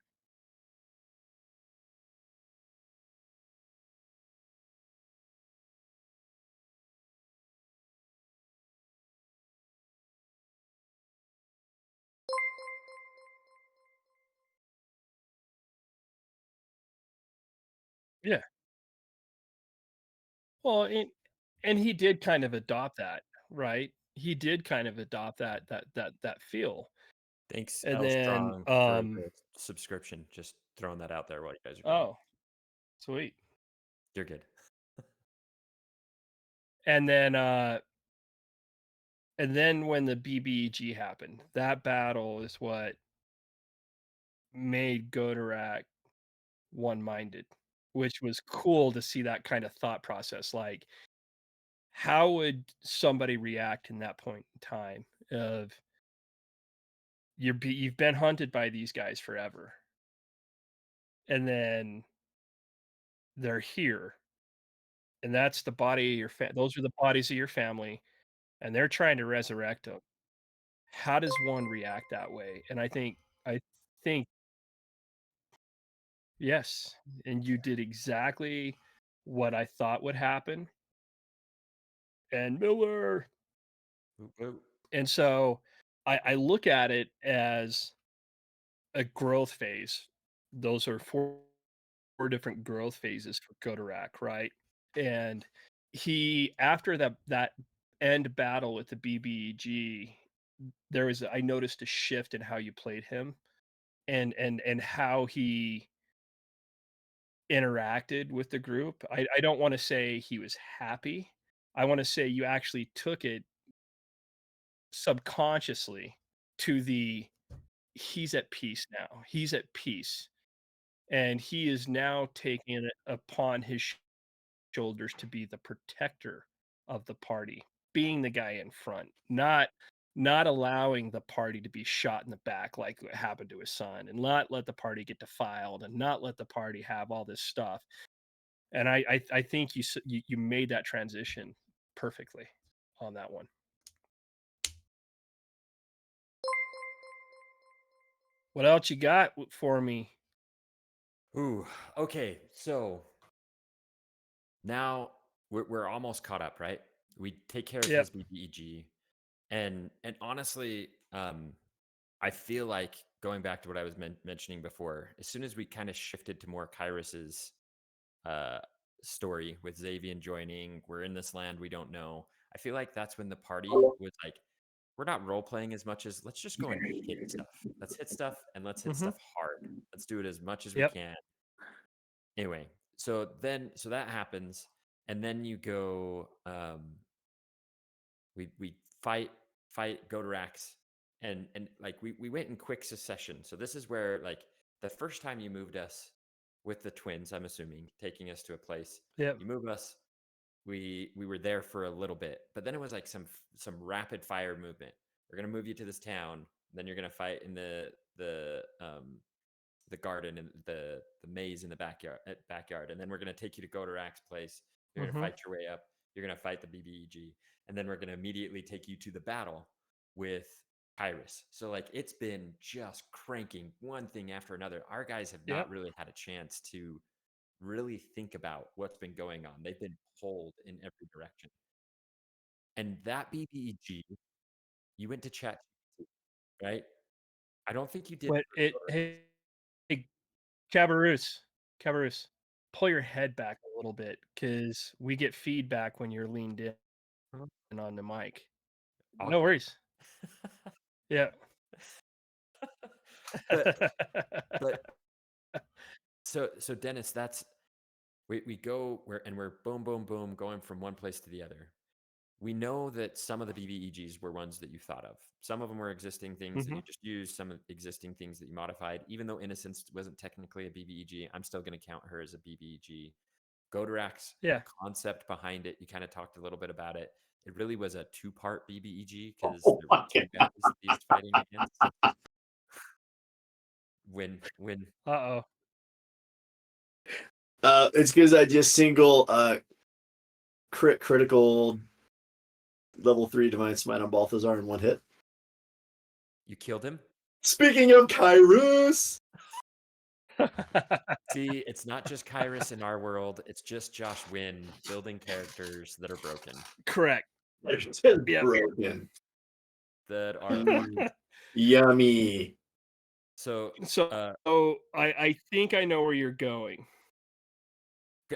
yeah. Well, and he did kind of adopt that, right? He did kind of adopt that feel. thanks, And L then, Strong, for the subscription. Just throwing that out there while you guys are going. oh, sweet. You're good. And then, when the BBEG happened, that battle is what made Godorak one-minded, which was cool to see that kind of thought process. Like, how would somebody react in that point in time of you've been hunted by these guys forever, and then they're here, and that's the body of your those are the bodies of your family, and they're trying to resurrect them. How does one react that way? And I think yes, and you did exactly what I thought would happen, and Miller. Woo, woo. And so I look at it as a growth phase. Those are four different growth phases for Godorak, right? And he after that end battle with the BBEG, I noticed a shift in how you played him and how he interacted with the group. I don't wanna say he was happy. I wanna say you actually took it subconsciously to the he's at peace now. He's at peace, and he is now taking it upon his shoulders to be the protector of the party, being the guy in front, not allowing the party to be shot in the back like what happened to his son, and not let the party get defiled, and not let the party have all this stuff. And I think you made that transition perfectly on that one. What else you got for me? Ooh, okay. So now we're almost caught up, right? We take care of Yep. his BBEG, and honestly, I feel like going back to what I was mentioning before, as soon as we kind of shifted to more Kyrus's uh, story with Xavian joining, we're in this land we don't know. I feel like that's when the party was like, we're not role playing as much as let's just go and hit stuff. Let's hit stuff and let's hit Mm-hmm. stuff hard. Let's do it as much as we Yep. can. Anyway, so that happens, and then you go. We fight, go to Rax, and like we went in quick succession. So this is where like the first time you moved us with the twins, I'm assuming, taking us to a place. Yep. You move us. We were there for a little bit, but then it was like some rapid fire movement. We're gonna move you to this town, then you're gonna fight in the garden and the maze in the backyard, and then we're gonna take you to Godorak's place. You're gonna Mm-hmm. fight your way up. You're gonna fight the BBEG, and then we're gonna immediately take you to the battle with Kyrus. So like it's been just cranking one thing after another. Our guys have not Yep. really had a chance to really think about what's been going on. They've been pulled in every direction. And that BBEG, you went to chat, right? I don't think you did. But hey, Cabarrus, pull your head back a little bit because we get feedback when you're leaned in on the mic. No Awkward. worries. Yeah. but so Dennis, that's we go we're boom boom boom going from one place to the other. We know that some of the BBEGs were ones that you thought of. Some of them were existing things that Mhm. you just used, some existing things that you modified. Even though Innocence wasn't technically a BBEG, I'm still going to count her as a BBEG. Godorak's, the Yeah. concept behind it, you kind of talked a little bit about it. It really was a two-part BBEG because Oh there were my two guys that he was fighting against. When Uh-oh. It's because I just single critical level 3 divine smite on Balthazar in one hit. you killed him, Speaking of Kyrus, see, it's not just Kyrus in our world. It's just Josh Wynn building characters that are broken. Correct. they're just Yep. broken. That are Yummy. so I think I know where you're going.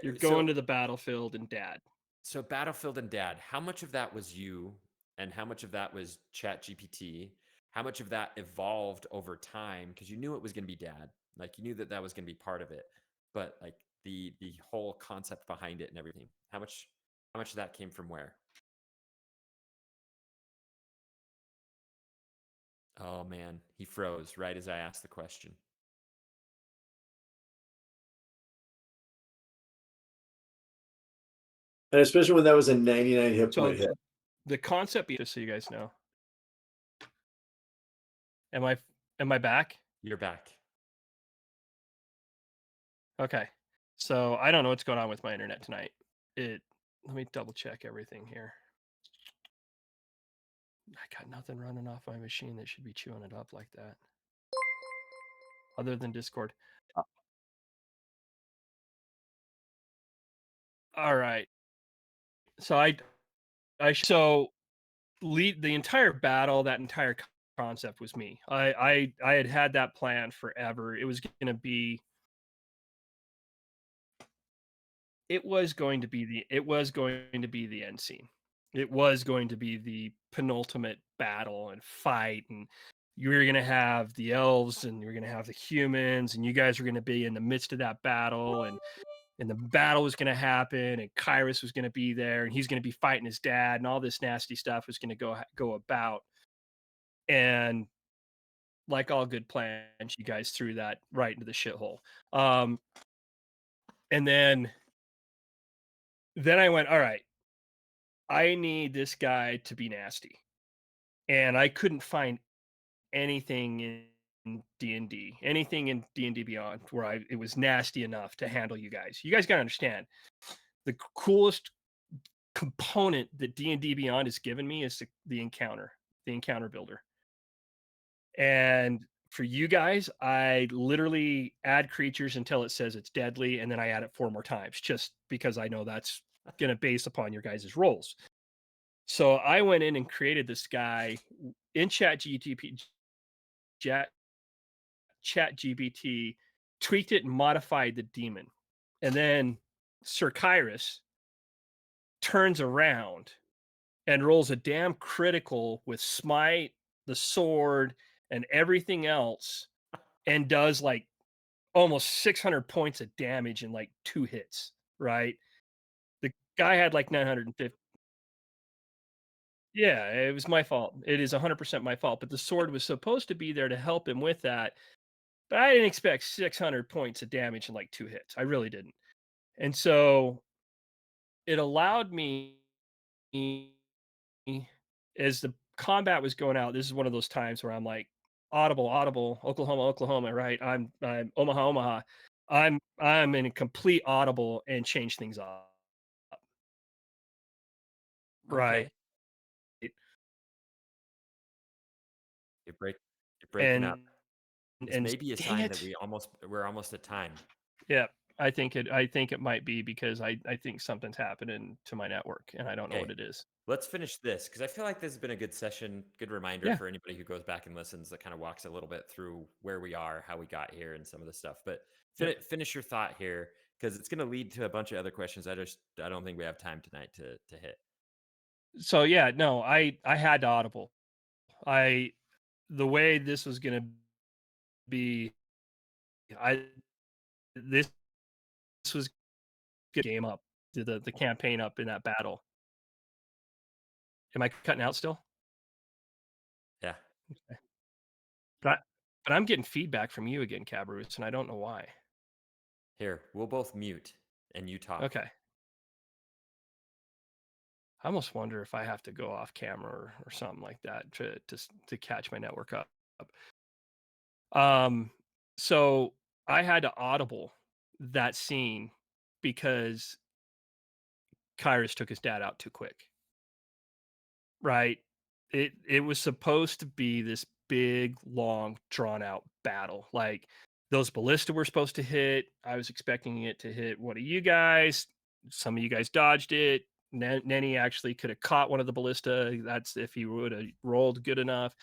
You're going to the battlefield and Dad. So Battlefield and Dad, how much of that was you and how much of that was Chat GPT? How much of that evolved over time? Because you knew it was going to be Dad. Like you knew that that was going to be part of it. But like the whole concept behind it and everything. How much of that came from where? Oh man, he froze right as I asked the question. And especially when that was a 99 hit So point hit. the concept, just so you guys know. Am I back? You're back. Okay. So I don't know what's going on with my internet tonight. Let me double check everything here. I got nothing running off my machine that should be chewing it up like that. Other than Discord. All right. So so lead the entire battle, that entire concept was me. I had that plan forever. It was going to be it was going to be the end scene. It was going to be the penultimate battle and fight, and you were going to have the elves and you're going to have the humans, and you guys were going to be in the midst of that battle, and the battle was going to happen, and Kyrus was going to be there, and he's going to be fighting his dad, and all this nasty stuff was going to go about. And like all good plans, you guys threw that right into the shithole. And then I went, all right, I need this guy to be nasty. And I couldn't find anything in D&D, anything in D&D Beyond where it was nasty enough to handle you guys. You guys got to understand, the coolest component that D&D Beyond has given me is the encounter builder. And for you guys, I literally add creatures until it says it's deadly, and then I add it 4 more times just because I know that's going to base upon your guys' rolls. So I went in and created this guy in Chat GBT, tweaked it and modified the demon. And then Sir Kyrus turns around and rolls a damn critical with smite, the sword, and everything else, and does like almost 600 points of damage in like 2 hits, right? The guy had like 950. Yeah, it was my fault. It is 100% my fault, but the sword was supposed to be there to help him with that, but I didn't expect 600 points of damage in like 2 hits. I really didn't. And so it allowed me, as the combat was going out, this is one of those times where I'm like, audible, audible, Oklahoma, Oklahoma, right? I'm Omaha, Omaha. I'm in a complete audible and change things up, right? Okay. You're break you're breaking up. And This and may be a dang sign that it. we're almost at time. Yeah, I think it might be because I think something's happening to my network and I don't know what Okay. it is. Let's finish this because I feel like this has been a good session, good reminder Yeah. for anybody who goes back and listens that kind of walks a little bit through where we are, how we got here, and some of the stuff. But Yep. finish your thought here because it's going to lead to a bunch of other questions. I don't think we have time tonight to hit. So yeah, no, I had to audible. I The way this was gonna be, I this was good game up, the campaign up in that battle. Am I cutting out still? Yeah. Okay. But but I'm getting feedback from you again, Cabarrus, and I don't know why. Here, we'll both mute and you talk. Okay. I almost wonder if I have to go off camera or something like that to catch my network up. Um, so I had to audible that scene because Kyrus took his dad out too quick. Right? It was supposed to be this big, long, drawn out battle. Like those ballista were supposed to hit. I was expecting it to hit one of you guys. Some of you guys dodged it. Nenny actually could have caught one of the ballista. That's if he would have rolled good enough.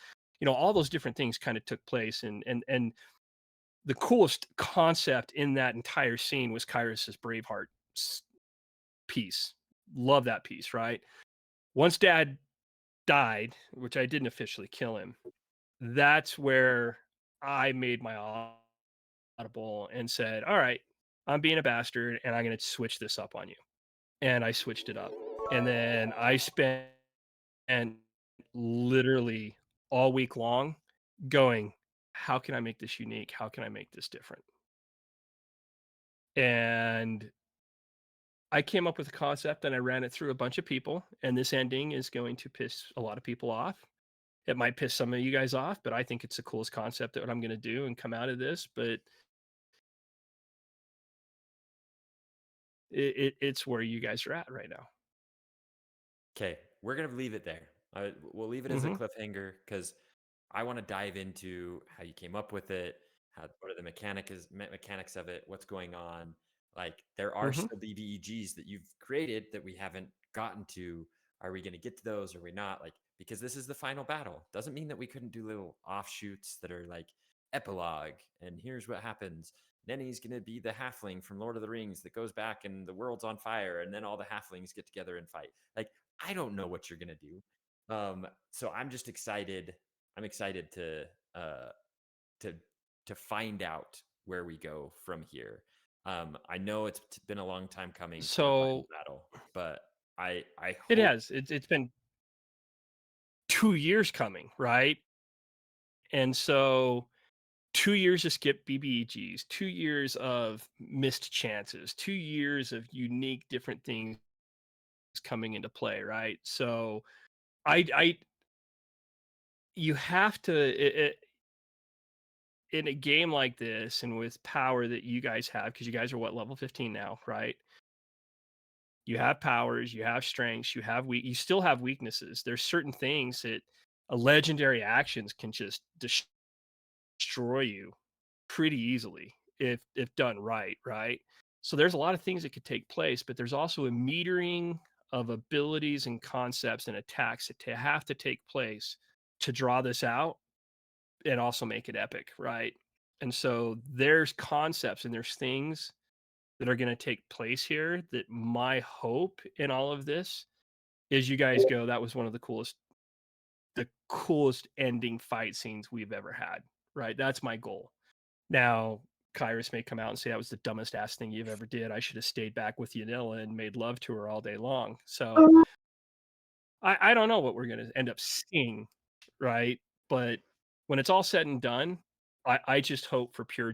All those different things kind of took place, and the coolest concept in that entire scene was Kyrus's Braveheart s- piece. Love that piece, right? Once Dad died, which I didn't officially kill him, that's where I made my audible and said, "All right, I'm being a bastard and I'm going to switch this up on you." And I switched it up. And then I spent literally all week long going, "How can I make this unique? How can I make this different?" And I came up with a concept and I ran it through a bunch of people, and this ending is going to piss a lot of people off. It might piss some of you guys off, but I think it's the coolest concept that what I'm going to do and come out of this. But it's where you guys are at right now. Okay, we're gonna leave it there. We'll leave it as a Hmm. cliffhanger because I want to dive into how you came up with it, what are the mechanics of it, what's going on. Like there are Hmm. still DBEGs that you've created that we haven't gotten to. Are we going to get to those? Or are we not? Like because this is the final battle doesn't mean that we couldn't do little offshoots that are like epilogue. And here's what happens. Nenny's going to be the halfling from Lord of the Rings that goes back and the world's on fire, and then all the halflings get together and fight. Like I don't know what you're going to do. So I'm just excited. I'm excited uh to to find out where we go from here. I know it's been a long time coming for the final So battle, but I it hope. has. It's been 2 years coming, right? And so 2 years of skip BBEGs, 2 years of missed chances, 2 years of unique different things coming into play, right? So I you have to in a game like this and with power that you guys have, because you guys are what, level 15 now, right? You have powers, you have strengths, you still have weaknesses. There's certain things that a legendary actions can just destroy you pretty easily if done right, right? So there's a lot of things that could take place, but there's also a metering of abilities and concepts and attacks that have to take place to draw this out and also make it epic, right? And so there's concepts and there's things that are going to take place here that my hope in all of this is you guys go, that was one of the coolest ending fight scenes we've ever had, right? That's my goal. Now, Kyrus may come out and say that was the dumbest ass thing you've ever did. I should have stayed back with Yanilla and made love to her all day long. So I don't know what we're gonna end up seeing, right? But when it's all said and done, I just hope for pure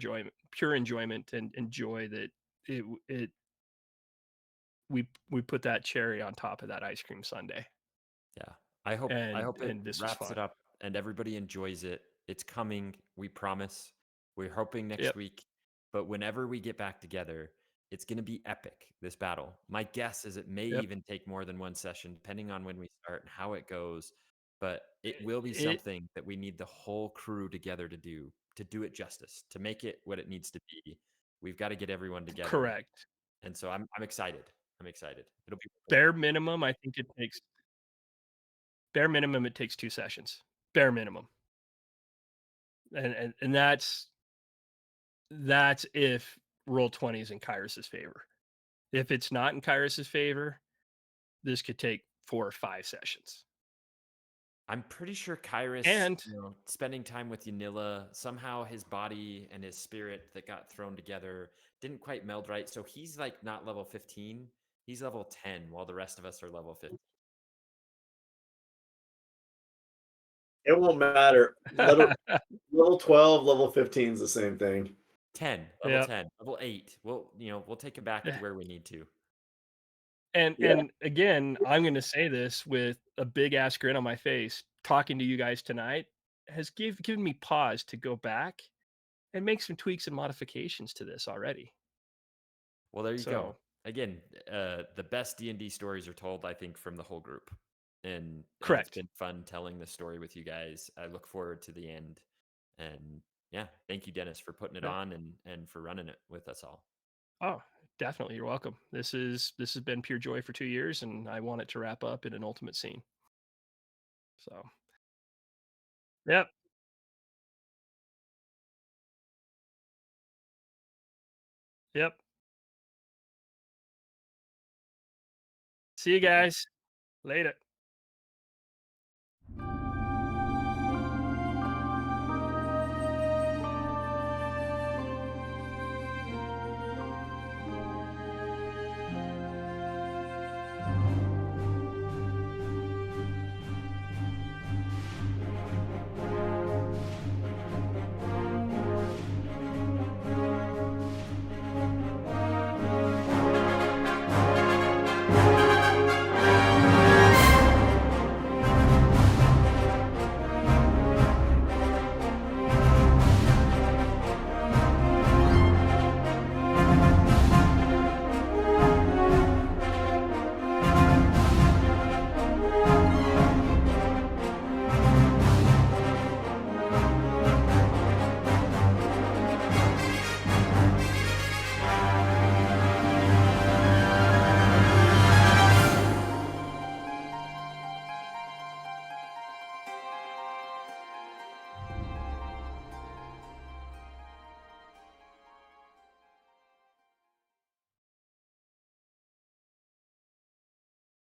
enjoyment and joy that it we put that cherry on top of that ice cream sundae, Yeah. I hope it and this was wraps it fun. up and everybody enjoys it. It's coming, we promise. We're hoping next Yep, week, but whenever we get back together, it's going to be epic, this battle. My guess is it may yep. even take more than one session depending on when we start and how it goes, but it will be It something that we need the whole crew together to do it justice, to make it what it needs to be. We've got to get everyone together. correct. And so I'm excited. I'm excited. It'll be Bare minimum, I think it takes bare minimum, it takes 2 sessions. Bare minimum. And that's if roll 20 is in Kyrus's favor. If it's not in Kyrus's favor, this could take 4 or 5 sessions. I'm pretty sure Kyrus, And spending time with Yanilla, somehow his body and his spirit that got thrown together didn't quite meld right. So he's like not level 15. He's level 10 while the rest of us are level 15. It won't matter. Level 12, level 15 is the same thing. 10, level yeah. 10, level 8. We'll take it back to where we need to. Yeah. And again, I'm gonna say this with a big ass grin on my face. Talking to you guys tonight has given me pause to go back and make some tweaks and modifications to this already. Well, there you go. So, Again, the best D&D stories are told, I think, from the whole group. And it's correct. been fun telling the story with you guys. I look forward to the end. And yeah, thank you, Dennis, for putting it Yeah. on and for running it with us all. Oh, definitely. You're welcome. This has been pure joy for 2 years, and I want it to wrap up in an ultimate scene. So, yep, yep. See you See ya. guys. Later.